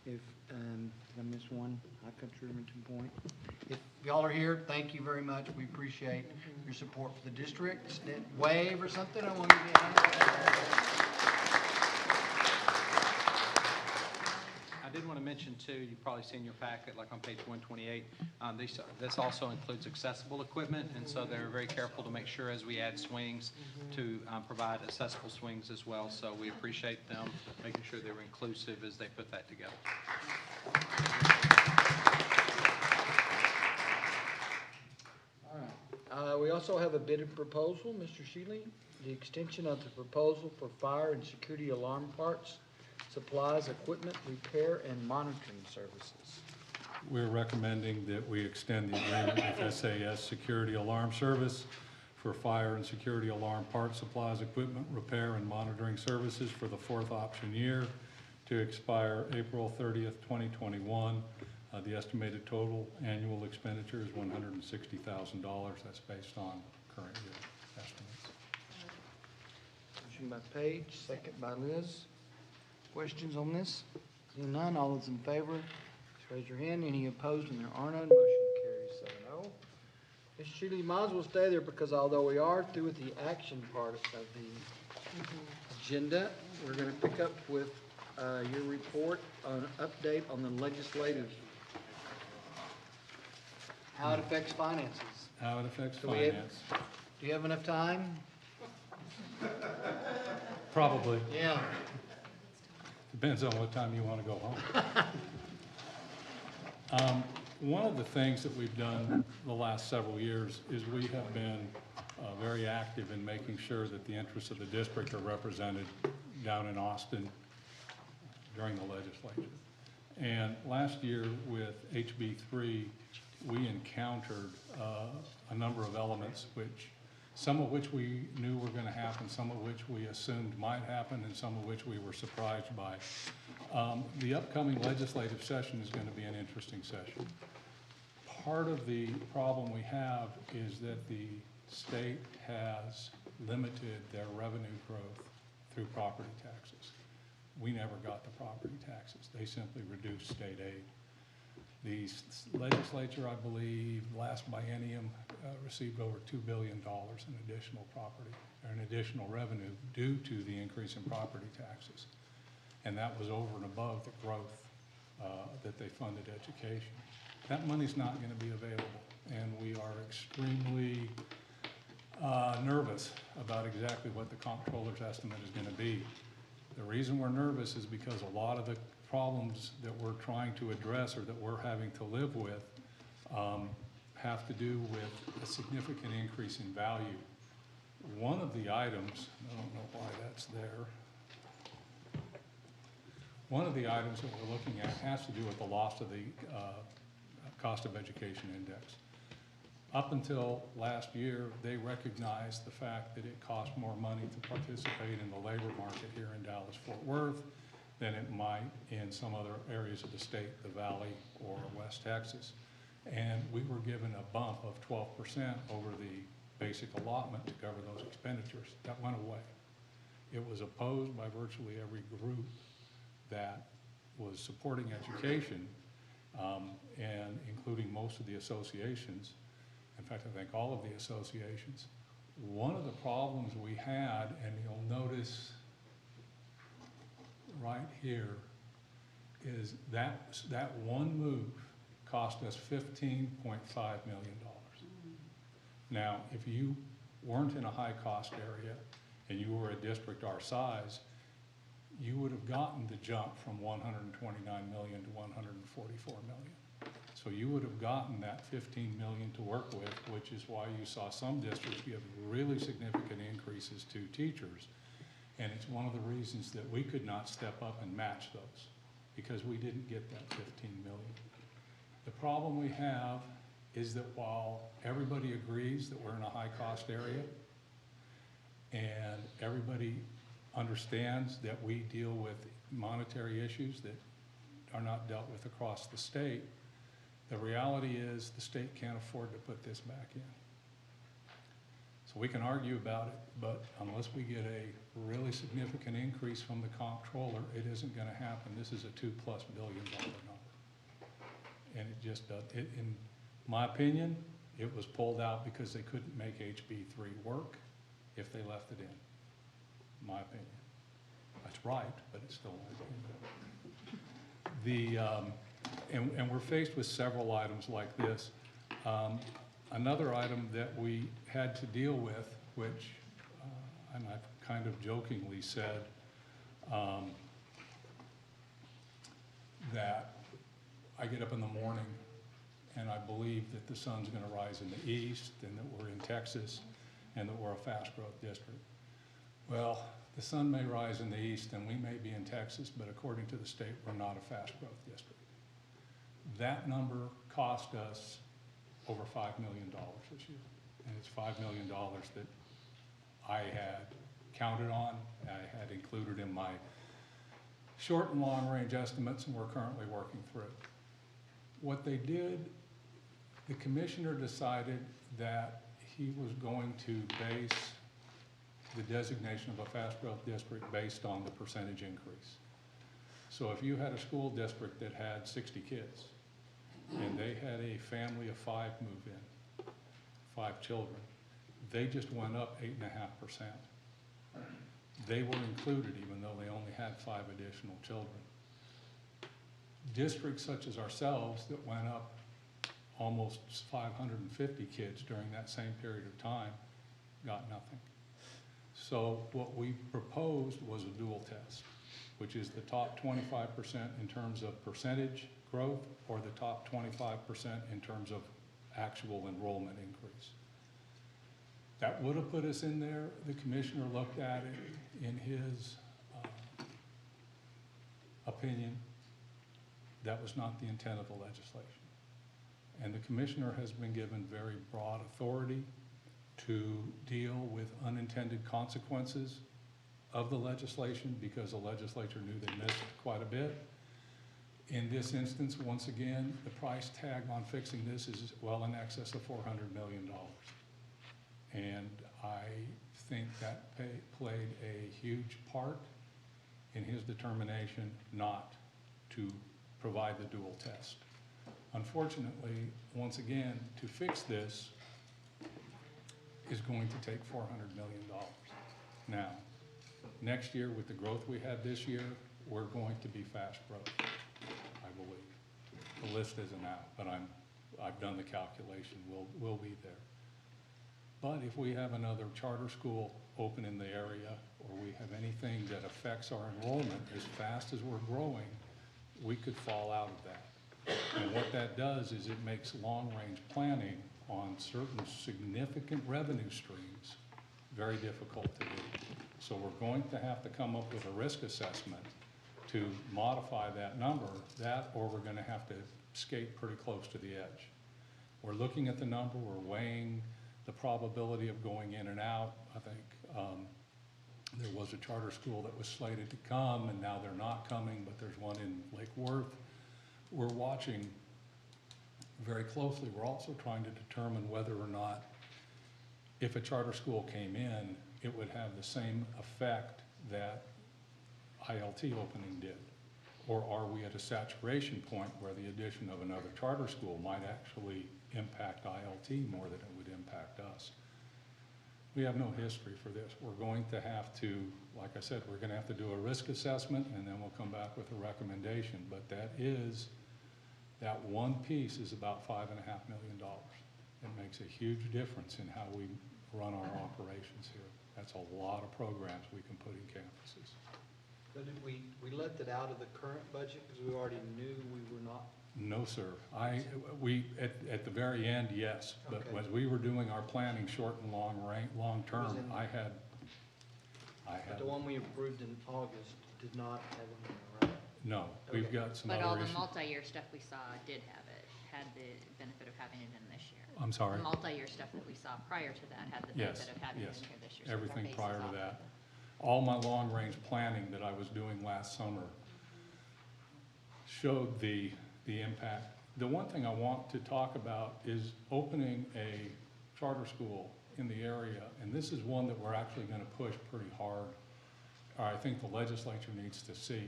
if, did I miss one? High Country, Remington Point. If y'all are here, thank you very much. We appreciate your support for the district. Wave or something, I want to get I did want to mention too, you've probably seen your packet, like on page 128, this also includes accessible equipment, and so they're very careful to make sure as we add swings to provide accessible swings as well. So we appreciate them making sure they were inclusive as they put that together. All right. We also have a bid proposal, Mr. Shealy, the extension of the proposal for fire and security alarm parts, supplies, equipment, repair, and monitoring services. We're recommending that we extend the agreement with SAS Security Alarm Service for fire and security alarm parts, supplies, equipment, repair, and monitoring services for the fourth option year to expire April 30th, 2021. The estimated total annual expenditure is $160,000. That's based on current year estimates. Motion by Paige, second by Liz. Questions on this? Seeing none, all those in favor, please raise your hand. Any opposed? And there are none. Motion carries 7-0. Mr. Shealy, you might as well stay there because although we are through with the action part of the agenda, we're going to pick up with your report on update on the legislative how it affects finances. How it affects Do we have- finance. Do you have enough time? Probably. Yeah. Depends on what time you want to go home. One of the things that we've done the last several years is we have been very active in making sure that the interests of the district are represented down in Austin during the legislature. And last year with HB3, we encountered a number of elements some of which we knew were going to happen, some of which we assumed might happen, and some of which we were surprised by. The upcoming legislative session is going to be an interesting session. Part of the problem we have is that the state has limited their revenue growth through property taxes. We never got the property taxes. They simply reduced state aid. The legislature, I believe, last biennium received over $2 billion in additional property, or in additional revenue due to the increase in property taxes. And that was over and above the growth that they funded education. That money's not going to be available, and we are extremely nervous about exactly what the comptroller's estimate is going to be. The reason we're nervous is because a lot of the problems that we're trying to address or that we're having to live with have to do with a significant increase in value. One of the items, I don't know why that's there. One of the items that we're looking at has to do with the loss of the cost of education index. Up until last year, they recognized the fact that it cost more money to participate in the labor market here in Dallas-Fort Worth than it might in some other areas of the state, the Valley or West Texas. And we were given a bump of 12% over the basic allotment to cover those expenditures. That went away. It was opposed by virtually every group that was supporting education, and including most of the associations. In fact, I think all of the associations. One of the problems we had, and you'll notice right here, is that one move cost us $15.5 million. Now, if you weren't in a high-cost area and you were a district our size, you would have gotten the jump from 129 million to 144 million. So you would have gotten that 15 million to work with, which is why you saw some districts give really significant increases to teachers. And it's one of the reasons that we could not step up and match those, because we didn't get that 15 million. The problem we have is that while everybody agrees that we're in a high-cost area, and everybody understands that we deal with monetary issues that are not dealt with across the state, the reality is the state can't afford to put this back in. So we can argue about it, but unless we get a really significant increase from the comptroller, it isn't going to happen. This is a $2+ billion number. And it just does. In my opinion, it was pulled out because they couldn't make HB3 work if they left it in my opinion. That's right, but it's still my opinion. And we're faced with several items like this. Another item that we had to deal with, which, and I've kind of jokingly said, that I get up in the morning and I believe that the sun's going to rise in the east and that we're in Texas and that we're a fast growth district. Well, the sun may rise in the east and we may be in Texas, but according to the state, we're not a fast growth district. That number cost us over $5 million this year. And it's $5 million that I had counted on, I had included in my short and long range estimates, and we're currently working through. What they did, the commissioner decided that he was going to base the designation of a fast growth district based on the percentage increase. So if you had a school district that had 60 kids and they had a family of 5 move in, 5 children, they just went up 8.5%. They were included even though they only had 5 additional children. Districts such as ourselves that went up almost 550 kids during that same period of time got nothing. So what we proposed was a dual test, which is the top 25% in terms of percentage growth or the top 25% in terms of actual enrollment increase. That would have put us in there. The commissioner looked at it in his opinion. That was not the intent of the legislation. And the commissioner has been given very broad authority to deal with unintended consequences of the legislation because the legislature knew they missed quite a bit. In this instance, once again, the price tag on fixing this is well in excess of $400 million. And I think that played a huge part in his determination not to provide the dual test. Unfortunately, once again, to fix this is going to take $400 million. Now, next year with the growth we had this year, we're going to be fast growth, I believe. The list isn't out, but I've done the calculation. We'll be there. But if we have another charter school open in the area, or we have anything that affects our enrollment as fast as we're growing, we could fall out of that. And what that does is it makes long-range planning on certain significant revenue streams very difficult to do. So we're going to have to come up with a risk assessment to modify that number, or we're gonna have to skate pretty close to the edge. We're looking at the number, we're weighing the probability of going in and out. I think there was a charter school that was slated to come, and now they're not coming, but there's one in Lake Worth. We're watching very closely. We're also trying to determine whether or not if a charter school came in, it would have the same effect that ILT opening did. Or are we at a saturation point where the addition of another charter school might actually impact ILT more than it would impact us? We have no history for this. We're going to have to, like I said, we're going to have to do a risk assessment, and then we'll come back with a recommendation. But that one piece is about $5.5 million. It makes a huge difference in how we run our operations here. That's a lot of programs we can put in campuses. So did we left it out of the current budget because we already knew we were not? No, sir. At the very end, yes. But Okay. as we were doing our planning short and long term, I had. But the one we approved in August did not have them in, right? No, we've got some But other all the issues. multi-year stuff we saw did have it, had the benefit of having it in this year. I'm sorry? The multi-year stuff that we saw prior to that had the Yes, benefit of having it yes. in here this year. So our Everything base is prior to off that. of it. All my long-range planning that I was doing last summer showed the impact. The one thing I want to talk about is opening a charter school in the area, and this is one that we're actually going to push pretty hard, or I think the legislature needs to see.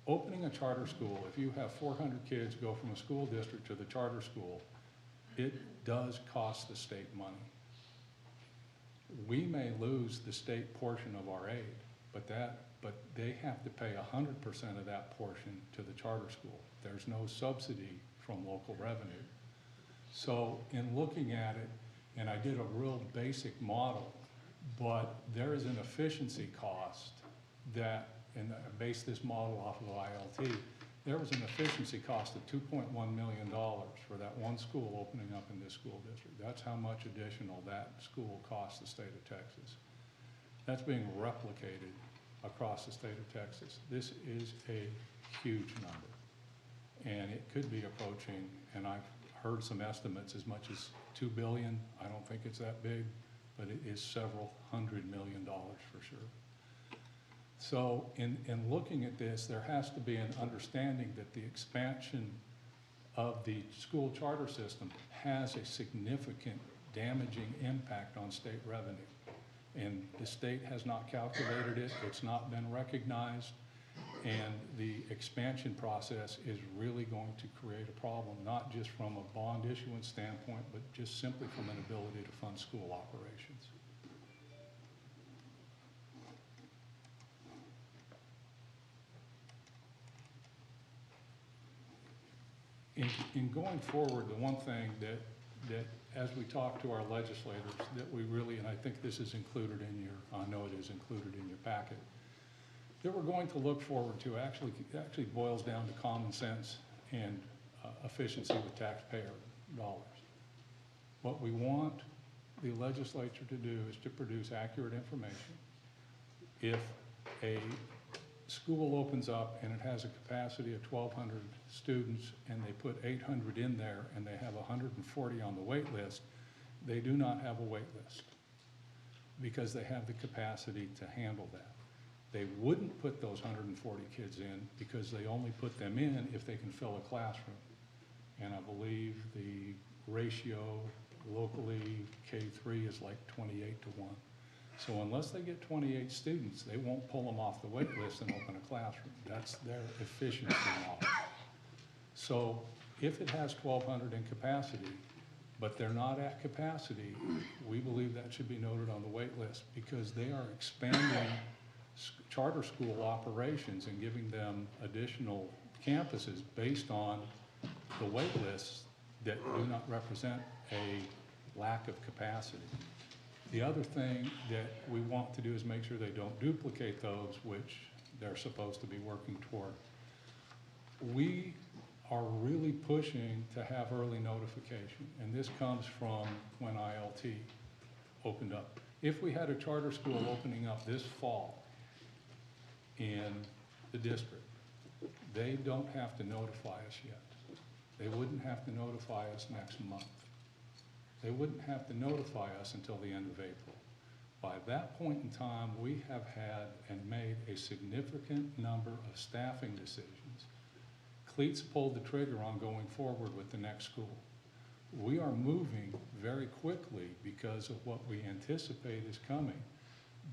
Opening a charter school, if you have 400 kids go from a school district to the charter school, it does cost the state money. We may lose the state portion of our aid, but they have to pay 100% of that portion to the charter school. There's no subsidy from local revenue. So in looking at it, and I did a real basic model, but there is an efficiency cost that, and I based this model off of ILT, there was an efficiency cost of $2.1 million for that one school opening up in this school district. That's how much additional that school costs the state of Texas. That's being replicated across the state of Texas. This is a huge number. And it could be approaching, and I've heard some estimates as much as $2 billion. I don't think it's that big, but it is several $100 million for sure. So in looking at this, there has to be an understanding that the expansion of the school charter system has a significant damaging impact on state revenue. And the state has not calculated it, it's not been recognized, and the expansion process is really going to create a problem, not just from a bond issuance standpoint, but just simply from an ability to fund school operations. in going forward, the one thing that as we talk to our legislators, that we really, and I think this is included in your, I know it is included in your packet, that we're going to look forward to actually boils down to common sense and efficiency with taxpayer dollars. What we want the legislature to do is to produce accurate information. If a school opens up and it has a capacity of 1,200 students and they put 800 in there and they have 140 on the wait list, they do not have a wait list because they have the capacity to handle that. They wouldn't put those 140 kids in because they only put them in if they can fill a classroom. And I believe the ratio locally K3 is like 28 to 1. So unless they get 28 students, they won't pull them off the wait list and open a classroom. That's their efficiency model. So if it has 1,200 in capacity, but they're not at capacity, we believe that should be noted on the wait list because they are expanding charter school operations and giving them additional campuses based on the wait lists that do not represent a lack of capacity. The other thing that we want to do is make sure they don't duplicate those which they're supposed to be working toward. We are really pushing to have early notification, and this comes from when ILT opened up. If we had a charter school opening up this fall in the district, they don't have to notify us yet. They wouldn't have to notify us next month. They wouldn't have to notify us until the end of April. By that point in time, we have had and made a significant number of staffing decisions. Cleats pulled the trigger on going forward with the next school. We are moving very quickly because of what we anticipate is coming.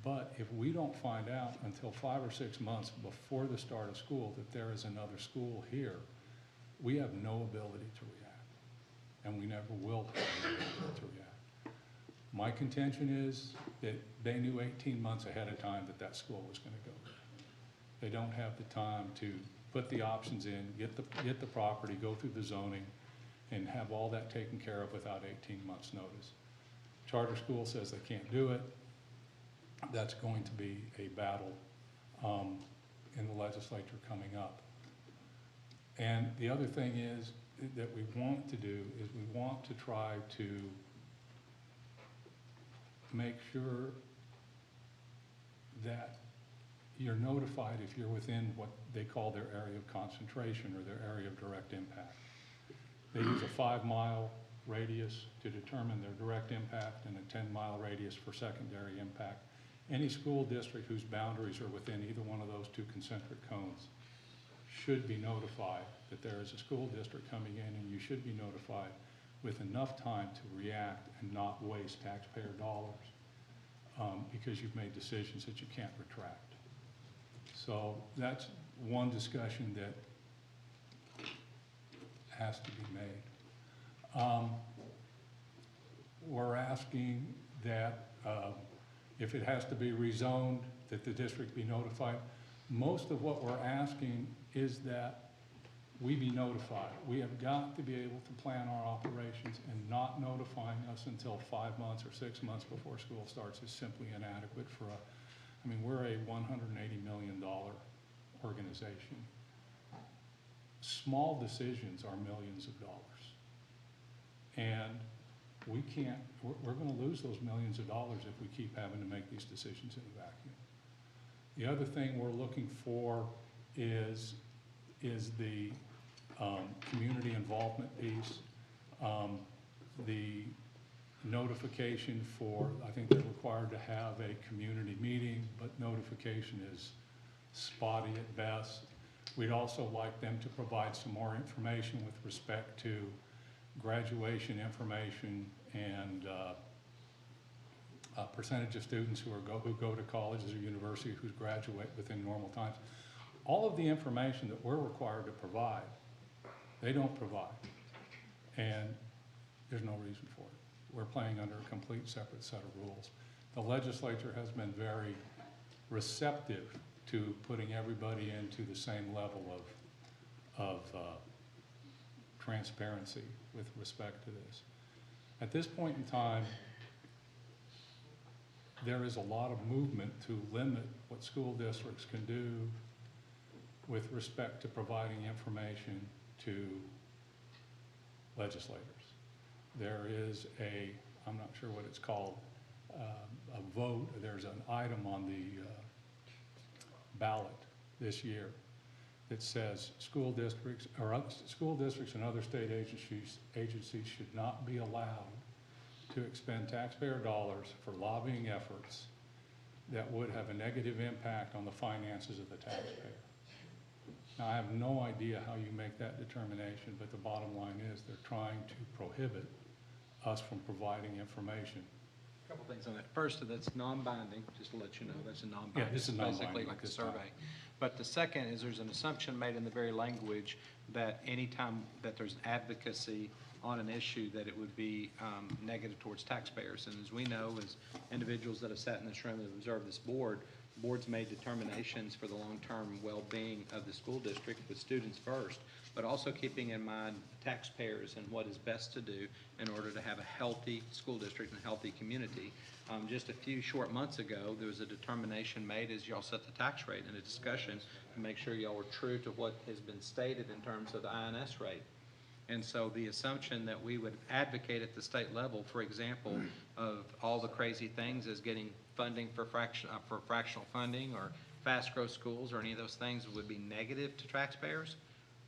But if we don't find out until 5 or 6 months before the start of school that there is another school here, we have no ability to react. And we never will have the ability to react. My contention is that they knew 18 months ahead of time that that school was going to go there. They don't have the time to put the options in, get the property, go through the zoning, and have all that taken care of without 18 months' notice. Charter school says they can't do it. That's going to be a battle in the legislature coming up. And the other thing is that we want to do is we want to try to make sure that you're notified if you're within what they call their area of concentration or their area of direct impact. They use a 5-mile radius to determine their direct impact and a 10-mile radius for secondary impact. Any school district whose boundaries are within either one of those two concentric cones should be notified that there is a school district coming in, and you should be notified with enough time to react and not waste taxpayer dollars because you've made decisions that you can't retract. So that's one discussion that has to be made. We're asking that if it has to be rezoned, that the district be notified. Most of what we're asking is that we be notified. We have got to be able to plan our operations, and not notifying us until 5 months or 6 months before school starts is simply inadequate for I mean, we're a $180 million organization. Small decisions are millions of dollars. And we can't, we're going to lose those millions of dollars if we keep having to make these decisions in a vacuum. The other thing we're looking for is the community involvement piece, the notification for, I think they're required to have a community meeting, but notification is spotty at best. We'd also like them to provide some more information with respect to graduation information and percentage of students who go to colleges or universities who graduate within normal times. All of the information that we're required to provide, they don't provide. And there's no reason for it. We're playing under a complete separate set of rules. The legislature has been very receptive to putting everybody into the same level of transparency with respect to this. At this point in time, there is a lot of movement to limit what school districts can do with respect to providing information to legislators. There is a, I'm not sure what it's called, a vote, there's an item on the ballot this year that says school districts and other state agencies should not be allowed to expend taxpayer dollars for lobbying efforts that would have a negative impact on the finances of the taxpayer. Now, I have no idea how you make that determination, but the bottom line is they're trying to prohibit us from providing information. A couple things on that. First, that's non-binding, just to let you know, that's a non-binding. Yeah, this is non-binding Basically like at a this time. survey. But the second is there's an assumption made in the very language that anytime that there's advocacy on an issue, that it would be negative towards taxpayers. And as we know, as individuals that have sat in this room and observed this board, boards made determinations for the long-term well-being of the school district with students first, but also keeping in mind taxpayers and what is best to do in order to have a healthy school district and a healthy community. Just a few short months ago, there was a determination made as y'all set the tax rate in a discussion to make sure y'all were true to what has been stated in terms of the INS rate. And so the assumption that we would advocate at the state level, for example, of all the crazy things as getting funding for fractional funding or fast growth schools or any of those things would be negative to taxpayers.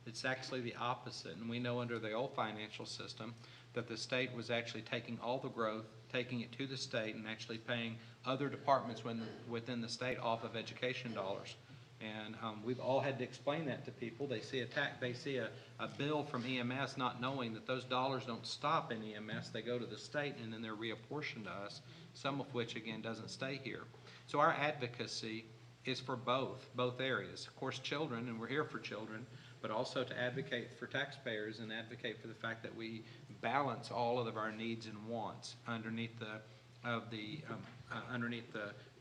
It's actually the opposite. And we know under the old financial system that the state was actually taking all the growth, taking it to the state and actually paying other departments within the state off of education dollars. And we've all had to explain that to people. They see a bill from EMS not knowing that those dollars don't stop in EMS. They go to the state and then they're reapportioned to us, some of which, again, doesn't stay here. So our advocacy is for both areas. Of course, children, and we're here for children, but also to advocate for taxpayers and advocate for the fact that we balance all of our needs and wants underneath the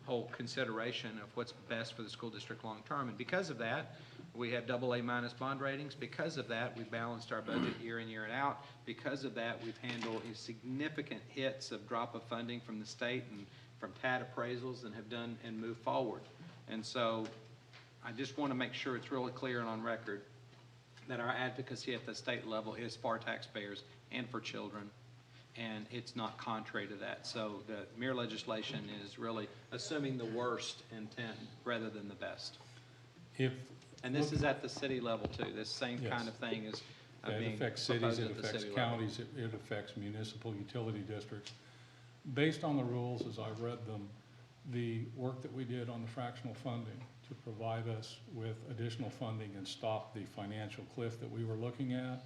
whole consideration of what's best for the school district long term. And because of that, we have AA- bond ratings. Because of that, we balanced our budget year in, year out. Because of that, we've handled significant hits of drop of funding from the state and from TAD appraisals and have done and moved forward. And so I just want to make sure it's really clear and on record that our advocacy at the state level is for taxpayers and for children, and it's not contrary to that. So the mere legislation is really assuming the worst intent rather than the best. And this is at the city level too. This same kind of thing is being it affects proposed cities, it at the affects city level. counties, it affects municipal utility districts. Based on the rules, as I read them, the work that we did on the fractional funding to provide us with additional funding and stop the financial cliff that we were looking at,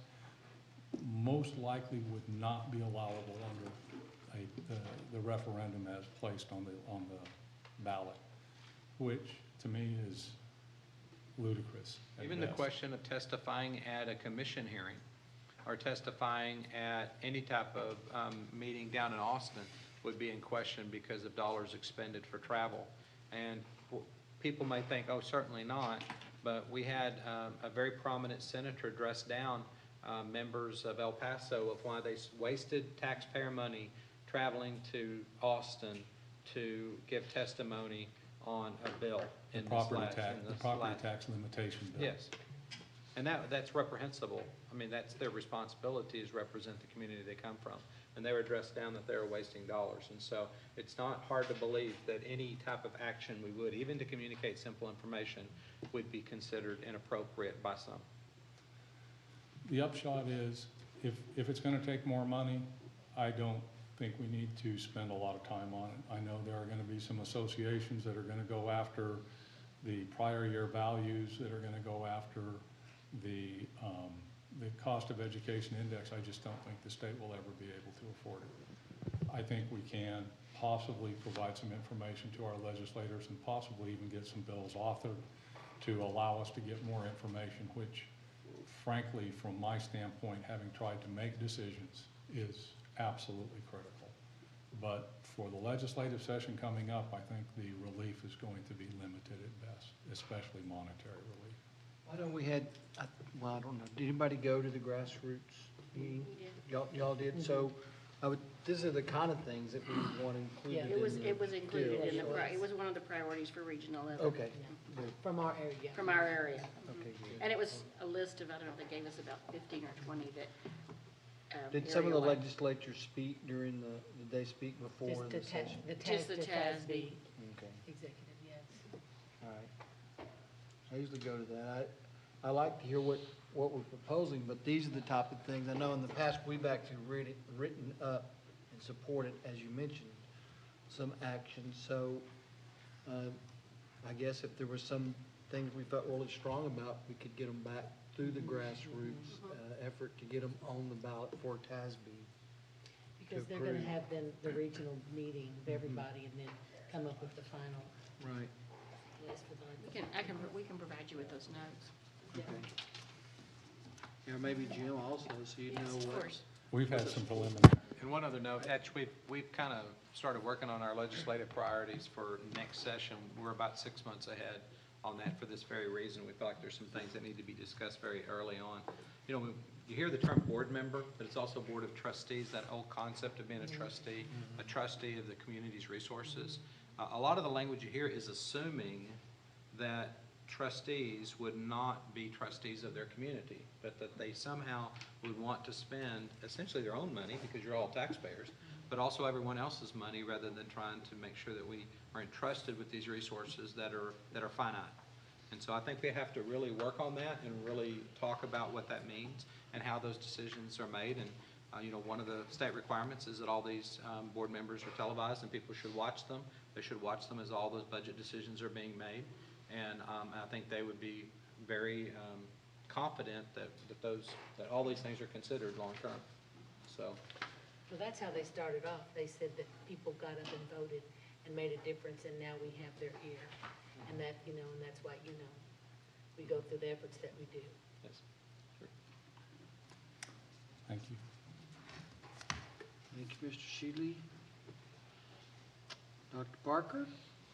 most likely would not be allowable under the referendum as placed on the ballot, which to me is ludicrous. at Even the best. question of testifying at a commission hearing or testifying at any type of meeting down in Austin would be in question because of dollars expended for travel. And people may think, oh, certainly not, but we had a very prominent senator dress down members of El Paso of why they wasted taxpayer money traveling to Austin to give testimony on a bill The in property this tax, the property tax limitation bill. Yes. And that's reprehensible. I mean, that's their responsibility is represent the community they come from. And they were dressed down that they were wasting dollars. And so it's not hard to believe that any type of action we would, even to communicate simple information, would be considered inappropriate by some. The upshot is, if it's gonna take more money, I don't think we need to spend a lot of time on it. I know there are gonna be some associations that are gonna go after the prior year values, that are gonna go after the cost of education index. I just don't think the state will ever be able to afford it. I think we can possibly provide some information to our legislators and possibly even get some bills authored to allow us to get more information, which frankly, from my standpoint, having tried to make decisions, is absolutely critical. But for the legislative session coming up, I think the relief is going to be limited at best, especially monetary relief. I know we had, well, I don't know, did anybody go to the grassroots meeting? We did. Y'all did, so these are the kind of things that we want Yeah, included in the it was included in the, deal. it was one of the priorities for regional level. Okay, good. From our area. From our area. Okay, good. And it was a list of, I don't know, they gave us about 15 or 20 that, Did some of the area-wide. legislatures speak during did they speak before in the session? Just the TASB Okay, executive, yes. all right. I usually go to that. I like to hear what we're proposing, but these are the type of things, I know in the past, we've actually written up and supported, as you mentioned, some actions. So, I guess if there were some things we felt really strong about, we could get them back through the grassroots effort to get them on the ballot for TASB. Because they're gonna have then the regional meeting of everybody and then come up with the final Right. list for the. We can provide you with those notes. Okay. Yeah, maybe Jim also, so you know Yes, of what. course. We've had some preliminary. And one other note, actually, we've kind of started working on our legislative priorities for next session. We're about 6 months ahead on that for this very reason. We feel like there's some things that need to be discussed very early on. You know, you hear the term board member, but it's also board of trustees, that old concept of being a trustee of the community's resources. A lot of the language you hear is assuming that trustees would not be trustees of their community, but that they somehow would want to spend essentially their own money, because you're all taxpayers, but also everyone else's money, rather than trying to make sure that we are entrusted with these resources that are finite. And so I think we have to really work on that and really talk about what that means and how those decisions are made. And you know, one of the state requirements is that all these board members are televised and people should watch them. They should watch them as all those budget decisions are being made. And I think they would be very confident that all these things are considered long-term. So. Well, that's how they started off. They said that people got up and voted and made a difference, and now we have their ear. And that, you know, and that's why, you know, we go through the efforts that we do. Yes, sure. Thank you. Thank you, Mr. Shealy. Dr. Parker,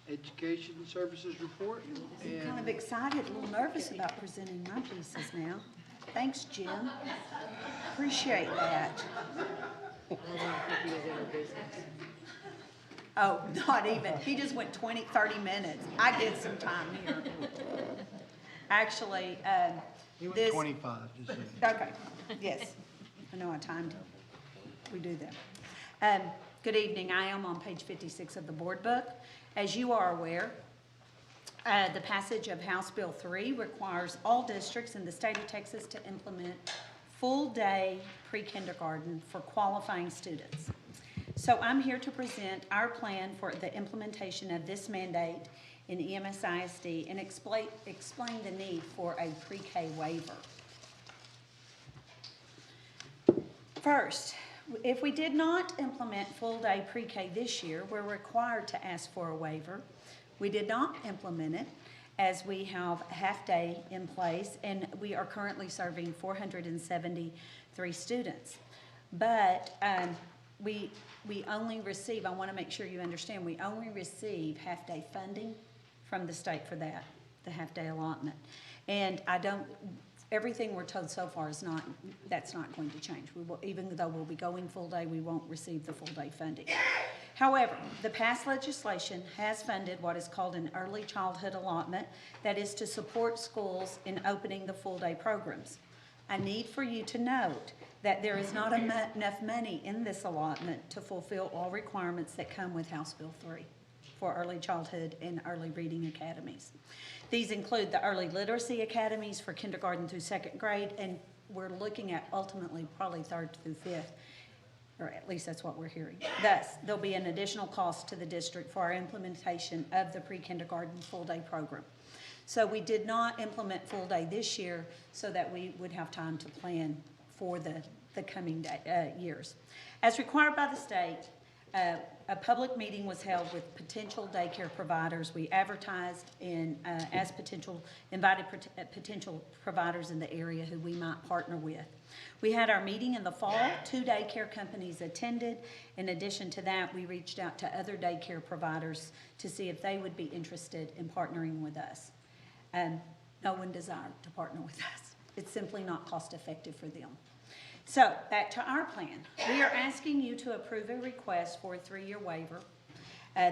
Education Services Report. I'm kind of excited, a little nervous about presenting my pieces now. Thanks, Jim. Appreciate that. I don't think he was ever business. Oh, not even. He just went 20, 30 minutes. I get some time here. Actually, He went this. 25, just so you know. Okay, yes. I know I timed it. We do that. Good evening. I am on page 56 of the board book. As you are aware, the passage of House Bill 3 requires all districts in the state of Texas to implement full-day pre-kindergarten for qualifying students. So I'm here to present our plan for the implementation of this mandate in EMS-ISD and explain the need for a pre-K waiver. First, if we did not implement full-day pre-K this year, we're required to ask for a waiver. We did not implement it, as we have half-day in place, and we are currently serving 473 students. But we only receive, I want to make sure you understand, we only receive half-day funding from the state for that, the half-day allotment. And everything we're told so far is not, that's not going to change. We will, even though we'll be going full day, we won't receive the full day funding. However, the past legislation has funded what is called an early childhood allotment, that is to support schools in opening the full day programs. I need for you to note that there is not enough money in this allotment to fulfill all requirements that come with House Bill 3 for early childhood and early reading academies. These include the early literacy academies for kindergarten through second grade, and we're looking at ultimately probably third through fifth, or at least that's what we're hearing. Thus, there'll be an additional cost to the district for our implementation of the pre-kindergarten full-day program. So we did not implement full day this year so that we would have time to plan for the coming years. As required by the state, a public meeting was held with potential daycare providers. We advertised as invited potential providers in the area who we might partner with. We had our meeting in the fall. 2 daycare companies attended. In addition to that, we reached out to other daycare providers to see if they would be interested in partnering with us. no one desired to partner with us. It's simply not cost effective for them. So, back to our plan. We are asking you to approve a request for a 3-year waiver.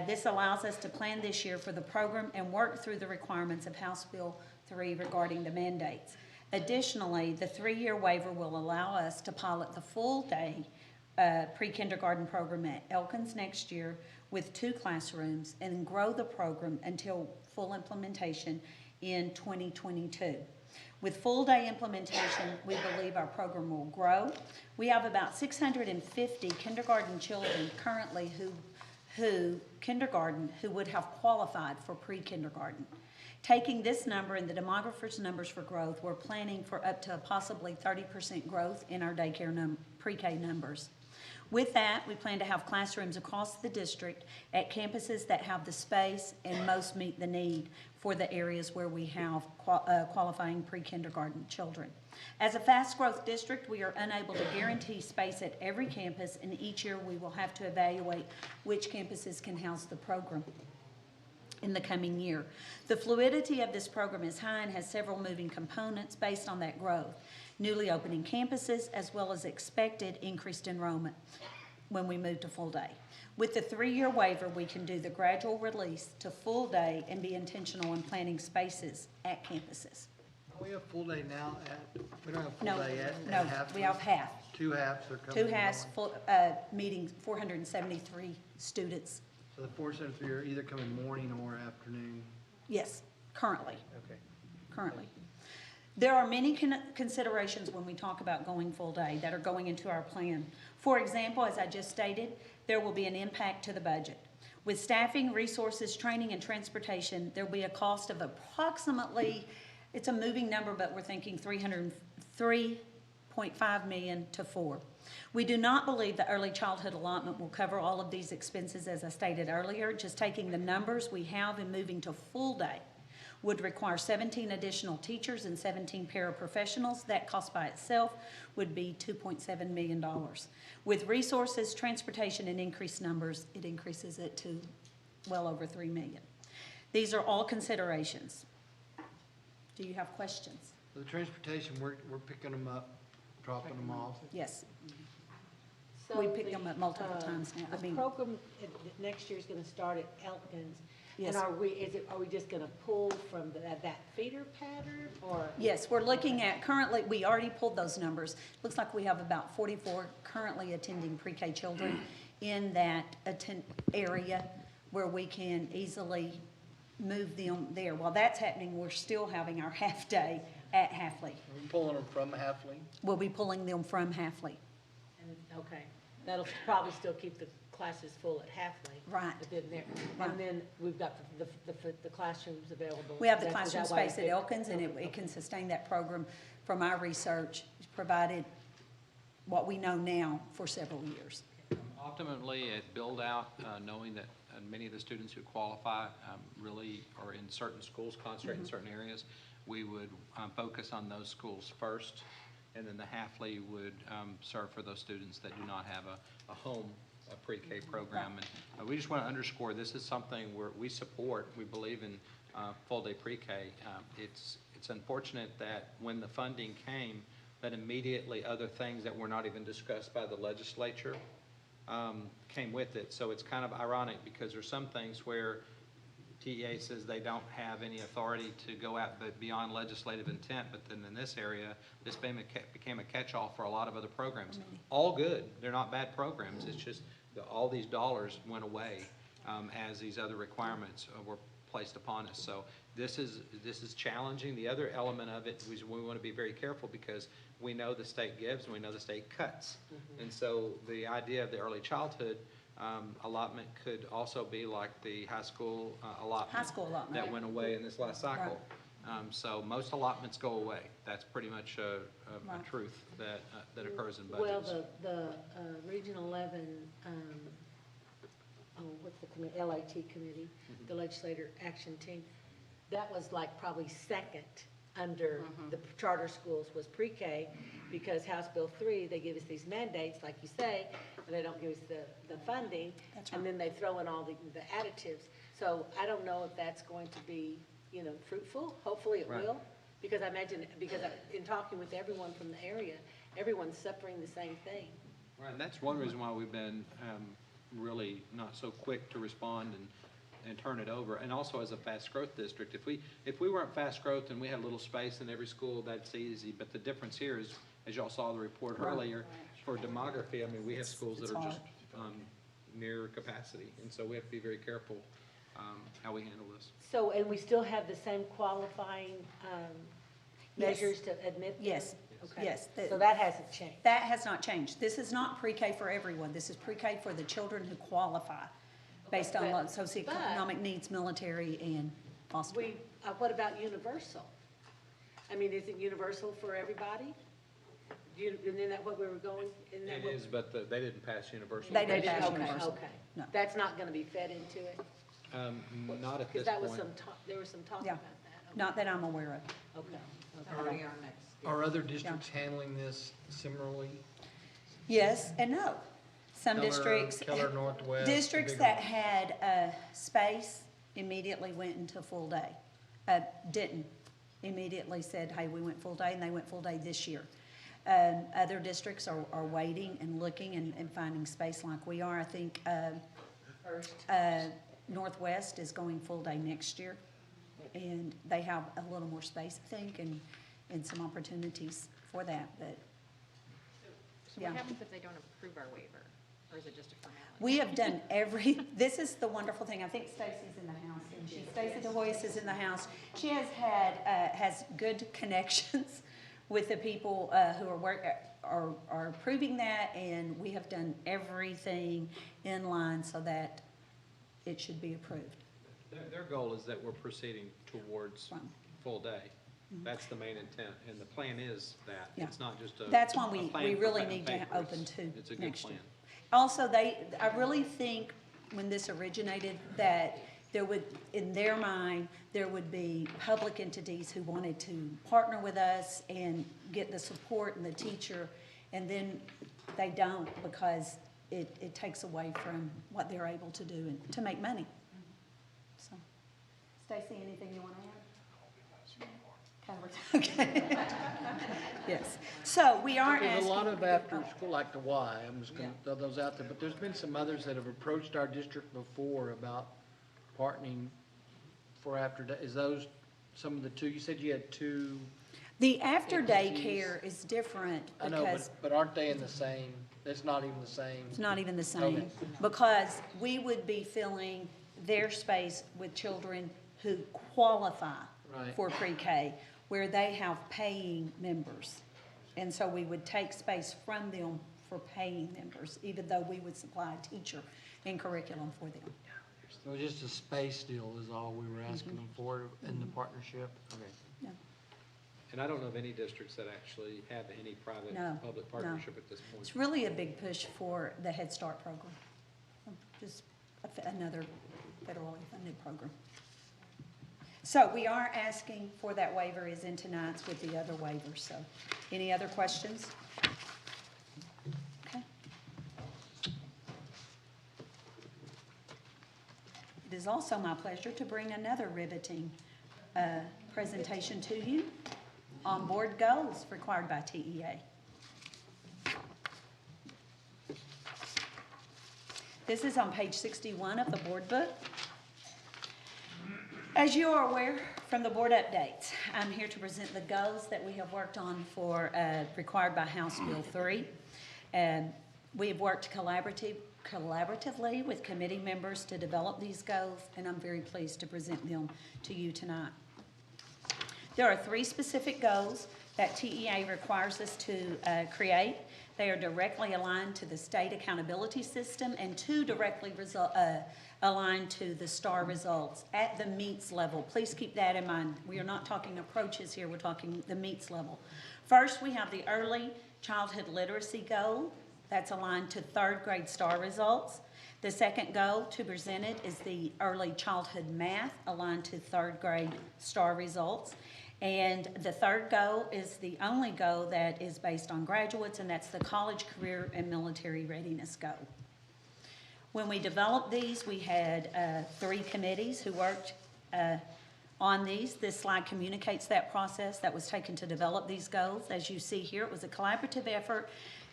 This allows us to plan this year for the program and work through the requirements of House Bill 3 regarding the mandates. Additionally, the 3-year waiver will allow us to pilot the full-day pre-kindergarten program at Elkins next year with 2 classrooms and grow the program until full implementation in 2022. With full-day implementation, we believe our program will grow. We have about 650 kindergarten children currently who would have qualified for pre-kindergarten. Taking this number and the demographer's numbers for growth, we're planning for up to possibly 30% growth in our daycare pre-K numbers. With that, we plan to have classrooms across the district at campuses that have the space and most meet the need for the areas where we have qualifying pre-kindergarten children. As a fast growth district, we are unable to guarantee space at every campus, and each year we will have to evaluate which campuses can house the program in the coming year. The fluidity of this program is high and has several moving components based on that growth. Newly opening campuses, as well as expected increased enrollment when we move to full day. With the 3-year waiver, we can do the gradual release to full day and be intentional in planning spaces at campuses. We have full day now we don't have full No, day at no, half. we have half. 2 halves are coming. 2 halves, meeting 473 students. So the 473 are either coming morning or afternoon. Yes, currently. Okay. Currently. There are many considerations when we talk about going full day that are going into our plan. For example, as I just stated, there will be an impact to the budget. With staffing, resources, training, and transportation, there will be a cost of approximately, it's a moving number, but we're thinking $3.5 million to $4 million. We do not believe the early childhood allotment will cover all of these expenses, as I stated earlier. Just taking the numbers we have and moving to full day would require 17 additional teachers and 17 paraprofessionals. That cost by itself would be $2.7 million. With resources, transportation, and increased numbers, it increases it to well over $3 million. These are all considerations. Do you have questions? The transportation, we're picking them up, dropping them off. Yes. So We pick them up multiple times now. I The mean, program next year is gonna start at Elkins. Yes. And are we just gonna pull from that feeder pattern, or? yes, we're looking at currently, we already pulled those numbers. Looks like we have about 44 currently attending pre-K children in that area where we can easily move them there. While that's happening, we're still having our half day at Halfley. We're pulling them from Halfley. We'll be pulling them from Halfley. Okay, that'll probably still keep the classes full at Halfley. Right. But then there, Right. and then we've got the classrooms available. We have the Is that classroom why space at Elkins, and it can sustain that program from our research, provided what we know now for several years. Ultimately, a build-out, knowing that many of the students who qualify really are in certain schools, concentrate in certain areas, we would focus on those schools first, and then the Halfley would serve for those students that do not have a home pre-K program. And we just want to underscore, this is something where we support, we believe in full-day pre-K. It's unfortunate that when the funding came, that immediately other things that were not even discussed by the legislature came with it. So it's kind of ironic, because there's some things where TEA says they don't have any authority to go out beyond legislative intent, but then in this area, this became a catch-all for a lot of other programs. All good, they're not bad programs, it's just all these dollars went away as these other requirements were placed upon us. So this is challenging. The other element of it, we want to be very careful, because we know the state gives and we know the state cuts. And so the idea of the early childhood allotment could also be like the high school allotment. That went away in this last cycle. So most allotments go away. That's pretty much a truth that occurs in budgets. Well, the Region 11, what's the committee, LAT committee, the Legislator Action Team, that was like probably second under the charter schools was pre-K, because House Bill 3, they give us these mandates, like you say, and they don't give us the funding. That's And right. then they throw in all the additives. So I don't know if that's going to be, fruitful. Hopefully it Right. will. Because I imagine, in talking with everyone from the area, everyone's suffering the same thing. Right, and that's one reason why we've been really not so quick to respond and turn it over. And also as a fast growth district, if we weren't fast growth and we had a little space in every school, that's easy. But the difference here is, as y'all saw the report earlier, for demography, I mean, we have schools that are just near capacity. And so we have to be very careful how we handle this. So, and we still have the same qualifying measures to admit them? Yes. Okay. Yes. So that hasn't changed? That has not changed. This is not pre-K for everyone. This is pre-K for the children who qualify based on But- socioeconomic needs, military, and foster. What about universal? I mean, is it universal for everybody? Isn't that what we were going? It is, but they didn't pass universal. They didn't pass Okay, universal. okay. No. That's not gonna be fed into it? Not at this Because that was point. some talk, there was some talk Yeah. about that. Not that I'm aware of. Okay. Already our next. Are other districts handling this similarly? Yes and no. Some Keller- districts. Keller Northwest, the Districts big that ones. had space immediately went into full day. Didn't. Immediately said, hey, we went full day, and they went full day this year. Other districts are waiting and looking and finding space like we are. I think Northwest is going full day next year, and they have a little more space, I think, and some opportunities for that, but So what happens if they don't approve our waiver, or is it just a formality? we have done this is the wonderful thing. I think Stacy's in the house, and Stacy DeHoyce is in the house. She has good connections with the people who are approving that, and we have done everything in line so that it should be approved. Their goal is that we're proceeding towards full day. That's the main intent, and the plan is that. Yeah. It's not just a. That's why a we plan for really pa- need to paper. open two It's a good next plan. year. Also, I really think when this originated, that there would, in their mind, there would be public entities who wanted to partner with us and get the support and the teacher, and then they don't, because it takes away from what they're able to do and to make money. So, Stacy, anything you want to add? Okay. Yes. So we are asking. There's a lot of after school, like the Y, I'm just gonna throw those out there, but there's been some others that have approached our district before about partnering for after day. Is those some of the two? You said you had two. The after day entities. care is different I know, because but aren't they in the same, it's not even the same? it's not even the same. Okay. Because we would be filling their space with children who qualify Right. for pre-K, where they have paying members. And so we would take space from them for paying members, even though we would supply a teacher and curriculum for them. So just a space deal is all we were asking them for in the partnership? Okay. Yeah. And I don't know of any districts that actually have any private, No, public no. partnership at this point. It's really a big push for the Head Start program, just another federally funded program. So we are asking for that waiver is in tonight's with the other waivers, so. Any other questions? Okay. It is also my pleasure to bring another riveting presentation to you on board goals required by TEA. This is on page 61 of the board book. As you are aware from the board updates, I'm here to present the goals that we have worked on for required by House Bill 3. We have worked collaboratively with committee members to develop these goals, and I'm very pleased to present them to you tonight. There are 3 specific goals that TEA requires us to create. They are directly aligned to the state accountability system, and 2 directly aligned to the STAR results at the MEETS level. Please keep that in mind. We are not talking approaches here, we're talking the MEETS level. First, we have the early childhood literacy goal. That's aligned to 3rd grade STAR results. The second goal to be presented is the early childhood math, aligned to 3rd grade STAR results. And the third goal is the only goal that is based on graduates, and that's the college, career, and military readiness goal. When we developed these, we had 3 committees who worked on these. This slide communicates that process that was taken to develop these goals. As you see here, it was a collaborative effort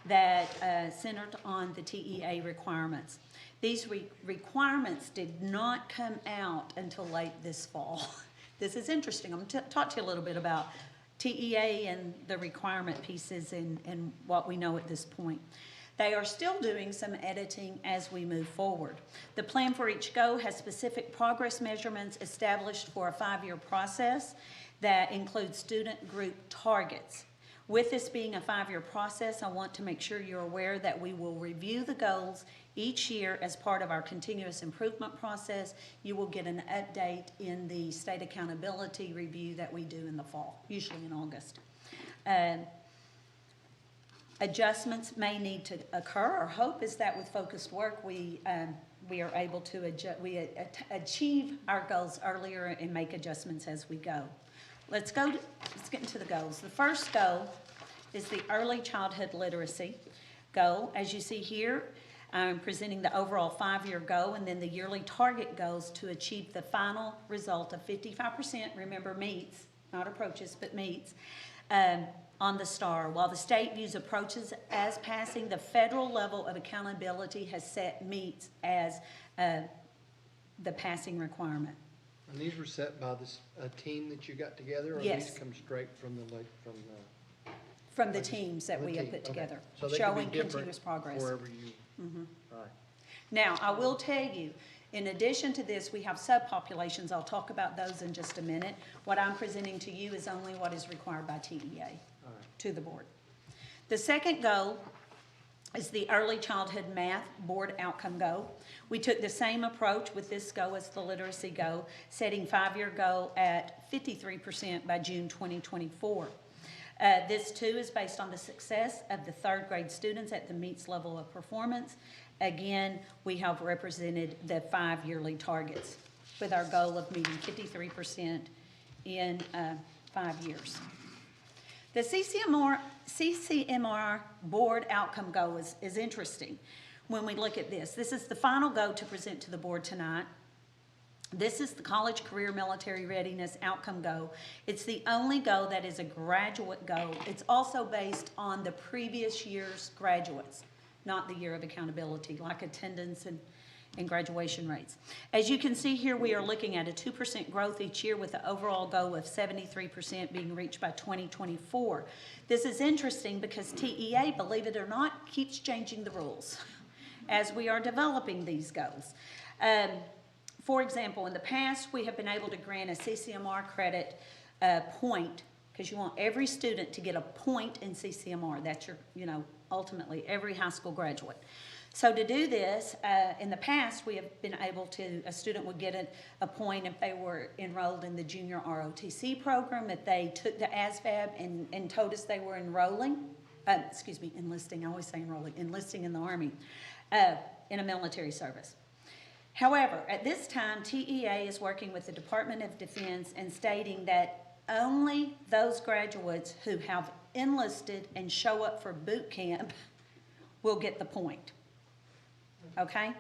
that centered on the TEA requirements. These requirements did not come out until late this fall. This is interesting. I'm going to talk to you a little bit about TEA and the requirement pieces and what we know at this point. They are still doing some editing as we move forward. The plan for each goal has specific progress measurements established for a 5-year process that includes student group targets. With this being a 5-year process, I want to make sure you're aware that we will review the goals each year as part of our continuous improvement process. You will get an update in the state accountability review that we do in the fall, usually in August. Adjustments may need to occur. Our hope is that with focused work, we are able to achieve our goals earlier and make adjustments as we go. Let's get into the goals. The first goal is the early childhood literacy goal. As you see here, I'm presenting the overall 5-year goal and then the yearly target goals to achieve the final result of 55%, remember meets, not approaches, but meets, on the STAR. While the state views approaches as passing, the federal level of accountability has set meets as the passing requirement. And these were set by a team that you got together, or Yes. these come straight from the teams that we have put Okay. together, So they can be showing different continuous progress. wherever you, Mhm. right. Now, I will tell you, in addition to this, we have subpopulations. I'll talk about those in just a minute. What I'm presenting to you is only what is required by TEA to the board. The second goal is the early childhood math board outcome goal. We took the same approach with this goal as the literacy goal, setting 5-year goal at 53% by June 2024. This too is based on the success of the 3rd grade students at the meets level of performance. Again, we have represented the 5 yearly targets with our goal of meeting 53% in 5 years. The CCMR board outcome goal is interesting when we look at this. This is the final goal to present to the board tonight. This is the college career military readiness outcome goal. It's the only goal that is a graduate goal. It's also based on the previous year's graduates, not the year of accountability, like attendance and graduation rates. As you can see here, we are looking at a 2% growth each year with the overall goal of 73% being reached by 2024. This is interesting because TEA, believe it or not, keeps changing the rules as we are developing these goals. For example, in the past, we have been able to grant a CCMR credit point, because you want every student to get a point in CCMR. That's your, ultimately every high school graduate. So to do this, in the past, we have been able to, a student would get a point if they were enrolled in the junior ROTC program, if they took the ASVAB and told us they were enlisting, I always say enlisting in the Army, in a military service. However, at this time, TEA is working with the Department of Defense and stating that only those graduates who have enlisted and show up for boot camp will get the point. Okay?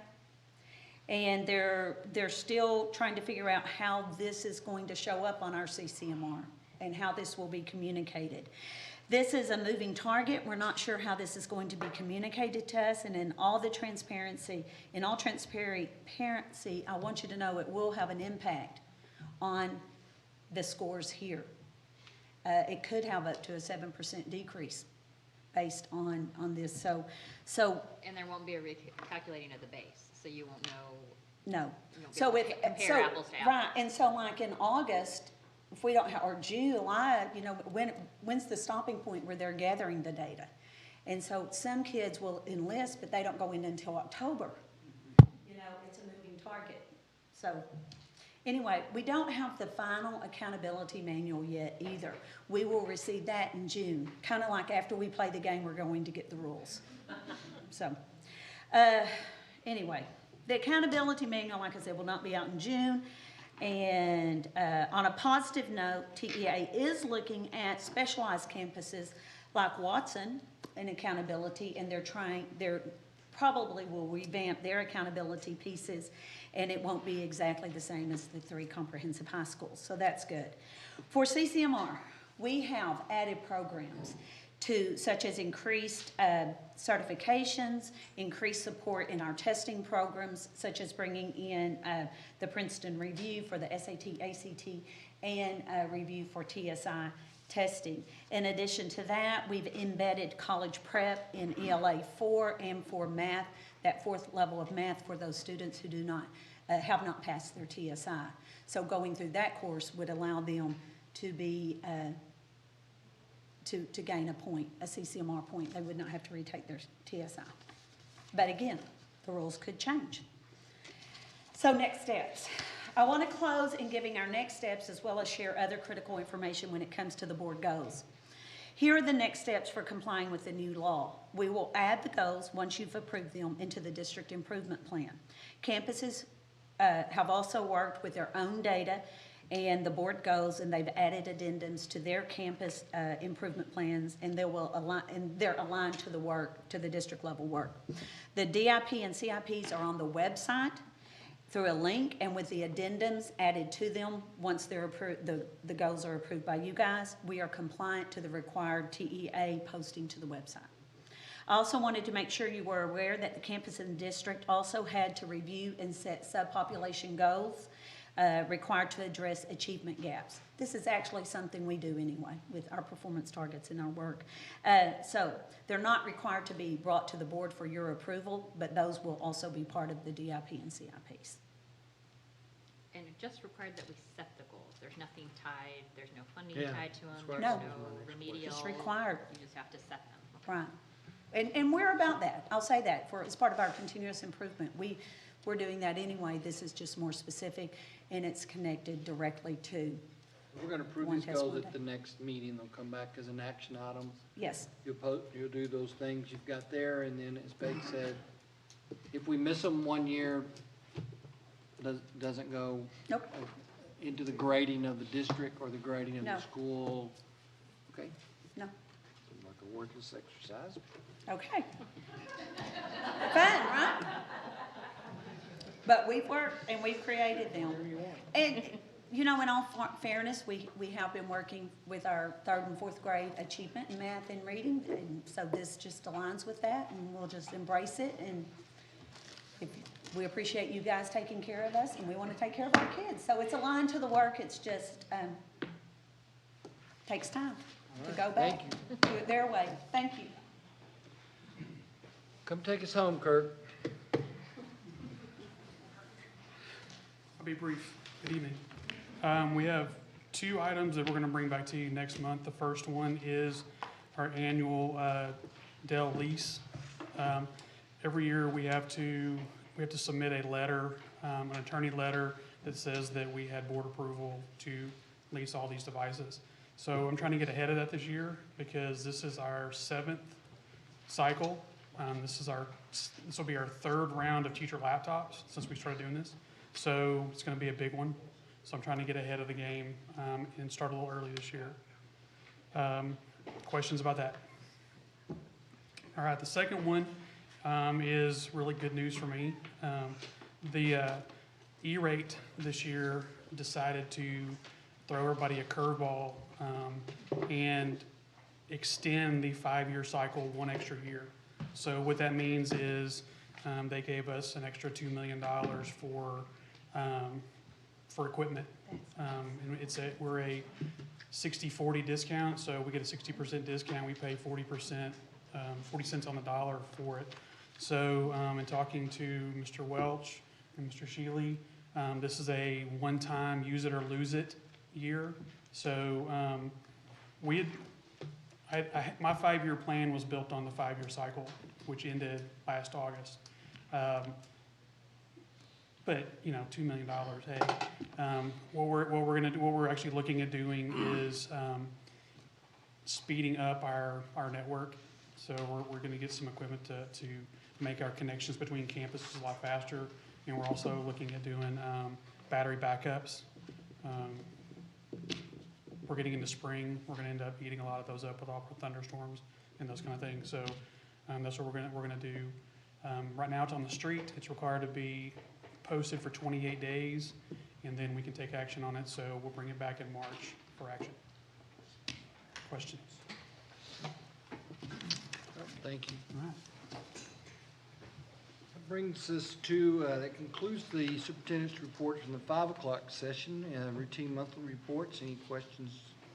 And they're still trying to figure out how this is going to show up on our CCMR and how this will be communicated. This is a moving target. We're not sure how this is going to be communicated to us, and in all transparency, I want you to know it will have an impact on the scores here. It could have up to a 7% decrease based on this. So. And there won't be a recalculating of the base, so you won't know. No. You won't be able to compare apples to apples. Right, and so like in August, if we don't have, or July, when's the stopping point where they're gathering the data? And so some kids will enlist, but they don't go in until October. It's a moving target. So anyway, we don't have the final accountability manual yet either. We will receive that in June, kind of like after we play the game, we're going to get the rules. So anyway, the accountability manual, like I said, will not be out in June. And on a positive note, TEA is looking at specialized campuses like Watson in accountability, and they're probably will revamp their accountability pieces and it won't be exactly the same as the 3 comprehensive high schools, so that's good. For CCMR, we have added programs such as increased certifications, increased support in our testing programs, such as bringing in the Princeton Review for the SAT, ACT, and review for TSI testing. In addition to that, we've embedded college prep in ELA 4 and for math, that 4th level of math for those students who have not passed their TSI. So going through that course would allow them to be to gain a point, a CCMR point. They would not have to retake their TSI. But again, the rules could change. So next steps. I want to close in giving our next steps as well as share other critical information when it comes to the board goals. Here are the next steps for complying with the new law. We will add the goals once you've approved them into the district improvement plan. Campuses have also worked with their own data and the board goals, and they've added addendums to their campus improvement plans, and they're aligned to the work, to the district level work. The DIP and CIPs are on the website through a link, and with the addendums added to them, once they're approved, the goals are approved by you guys, we are compliant to the required TEA posting to the website. I also wanted to make sure you were aware that the campus and district also had to review and set subpopulation goals required to address achievement gaps. This is actually something we do anyway with our performance targets in our work. So they're not required to be brought to the board for your approval, but those will also be part of the DIP and CIPs. And it just required that we set the goals. There's nothing tied, there's no funding Yeah, tied to them, that's there's what no remedial. It's required. You just have to set them. Okay. Right. And we're about that. I'll say that as part of our continuous improvement. We're doing that anyway. This is just more specific, and it's connected directly to. We're gonna approve One these test, goals one at day. the next meeting, they'll come back as an action item. Yes. You'll do those things you've got there, and then as Peg said, if we miss them one year, doesn't go Nope. into the grading of the district or the grading of No. the school. Okay, No. like a worthless exercise. Okay. Fun, right? But we've worked and we've created them. And, you know, in all fairness, we have been working with our 3rd and 4th grade achievement in math and reading. And so this just aligns with that, and we'll just embrace it. And we appreciate you guys taking care of us, and we want to take care of our kids. So it's aligned to the work. It's just takes time to go back. Do it their way. Thank you. Come take us home, Kirk. I'll be brief. Good evening. We have 2 items that we're going to bring back to you next month. The first one is our annual Dell lease. Every year we have to submit a letter, an attorney letter that says that we had board approval to lease all these devices. So I'm trying to get ahead of that this year because this is our 7th cycle. This will be our 3rd round of teacher laptops since we started doing this. So it's going to be a big one. So I'm trying to get ahead of the game and start a little early this year. Questions about that? All right, the second one is really good news for me. The E-rate this year decided to throw everybody a curveball and extend the 5-year cycle 1 extra year. So what that means is they gave us an extra $2 million for equipment. And we're a 60-40 discount, so we get a 60% discount. We pay 40%, 40 cents on the dollar for it. So in talking to Mr. Welch and Mr. Shealy, this is a one-time use it or lose it year. So my 5-year plan was built on the 5-year cycle, which ended last August. But you know, $2 million. Hey, what we're actually looking at doing is speeding up our network. So we're going to get some equipment to make our connections between campuses a lot faster, and we're also looking at doing battery backups. We're getting into spring. We're going to end up eating a lot of those up with all the thunderstorms and those kind of things. So that's what we're going to do. Right now, it's on the street. It's required to be posted for 28 days, and then we can take action on it, so we'll bring it back in March for action. Questions? Thank you. All right. That brings us to, that concludes the superintendent's report from the 5 o'clock session, routine monthly reports. Any questions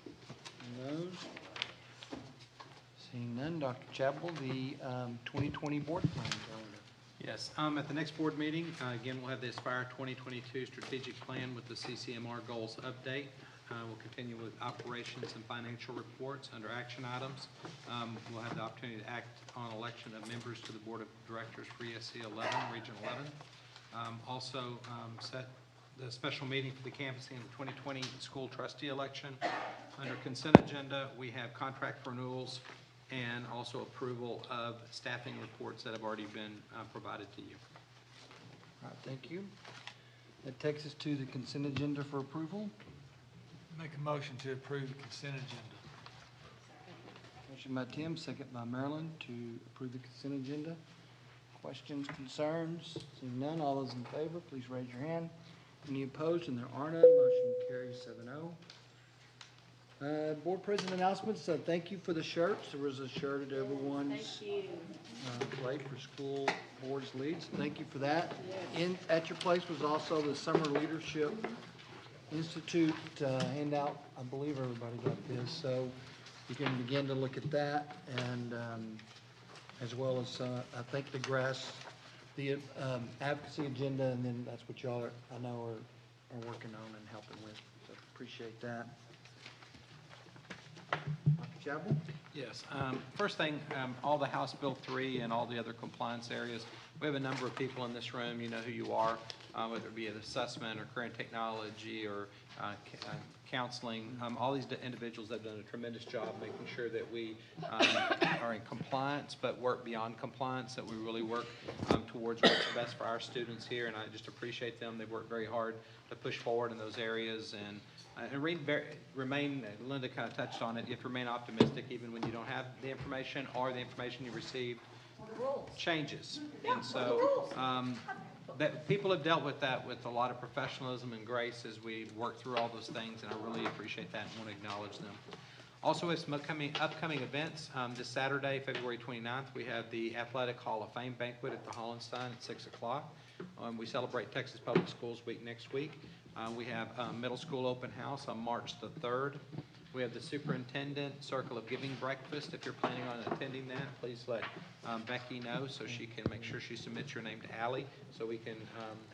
on those? Seeing none, Dr. Chapel, the 2020 board plan calendar. Yes, at the next board meeting, again, we'll have the Aspire 2022 strategic plan with the CCMR goals update. We'll continue with operations and financial reports under action items. We'll have the opportunity to act on election of members to the board of directors for ESC 11, Region 11. Also, set the special meeting for the canvassing of the 2020 school trustee election. Under consent agenda, we have contract renewals and also approval of staffing reports that have already been provided to you. All right, thank you. That takes us to the consent agenda for approval. Make a motion to approve the consent agenda. Motion by Tim, second by Marilyn to approve the consent agenda. Questions, concerns? Seeing none, all those in favor, please raise your hand. Any opposed? And there are none. Motion carries 7-0. Board President announcements. Thank you for the shirts. There was a shirt at everyone's plate for school boards leads. Thank you for that. At your place was also the Summer Leadership Institute handout. I believe everybody got this, so you can begin to look at that, and as well as I think the advocacy agenda, and then that's what y'all I know are working on and helping with. So appreciate that. Dr. Chapel? Yes. First thing, all the House Bill 3 and all the other compliance areas, we have a number of people in this room, you know who you are, whether it be an assessment or current technology or counseling. All these individuals have done a tremendous job making sure that we are in compliance, but work beyond compliance, that we really work towards what's best for our students here, and I just appreciate them. They've worked very hard to push forward in those areas, and remain, Linda kind of touched on it, you have to remain optimistic even when you don't have the information or the information you receive changes. And so that people have dealt with that with a lot of professionalism and grace as we work through all those things, and I really appreciate that and want to acknowledge them. Also, with some upcoming events, this Saturday, February 29th, we have the Athletic Hall of Fame banquet at the Hollenstein at 6 o'clock. We celebrate Texas Public Schools Week next week. We have middle school open house on March the 3rd. We have the Superintendent Circle of Giving breakfast. If you're planning on attending that, please let Becky know so she can make sure she submits your name to Allie so we can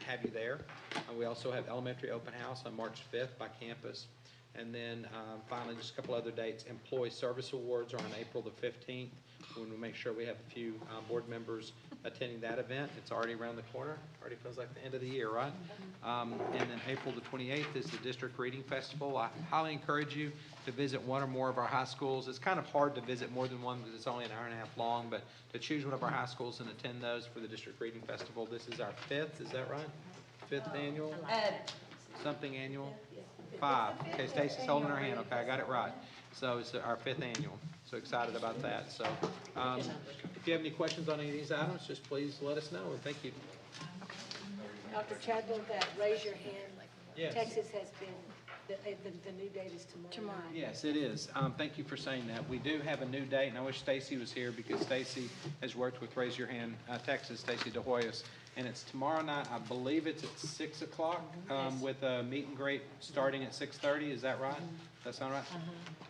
have you there. We also have elementary open house on March 5th by campus. And then finally, just a couple other dates. Employee Service Awards are on April the 15th. When we make sure we have a few board members attending that event. It's already around the corner. Already feels like the end of the year, right? And then April the 28th is the District Reading Festival. I highly encourage you to visit one or more of our high schools. It's kind of hard to visit more than one because it's only an hour and a half long, but to choose one of our high schools and attend those for the District Reading Festival. This is our 5th, is that right? 5th annual? Something annual? 5. Okay, Stacy's holding her hand. Okay, I got it right. So it's our 5th annual. So excited about that. So if you have any questions on any of these items, just please let us know, and thank you. Dr. Chadwell, that raise your hand. Yes. Texas has been, the new date is tomorrow. Yes, it is. Thank you for saying that. We do have a new date, and I wish Stacy was here because Stacy has worked with Raise Your Hand Texas, Stacy DeHoyos. And it's tomorrow night, I believe it's at 6 o'clock with a meet and greet starting at 6:30. Is that right? Does that sound right?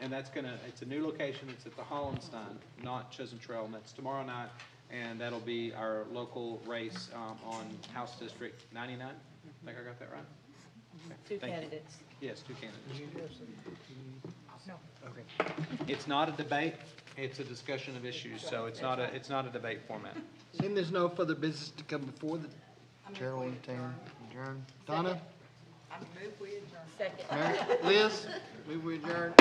And that's it's a new location. It's at the Hollenstein, not Chisholm Trail, and that's tomorrow night. And that'll be our local race on House District 99. I think I got that right? Okay. Two candidates. Yes, 2 candidates. No. Okay. It's not a debate. It's a discussion of issues, so it's not a debate format. Seeing there's no further business to come before the chair will entertain adjourn. Donna? I move we adjourn. Second. Liz? Move we adjourn.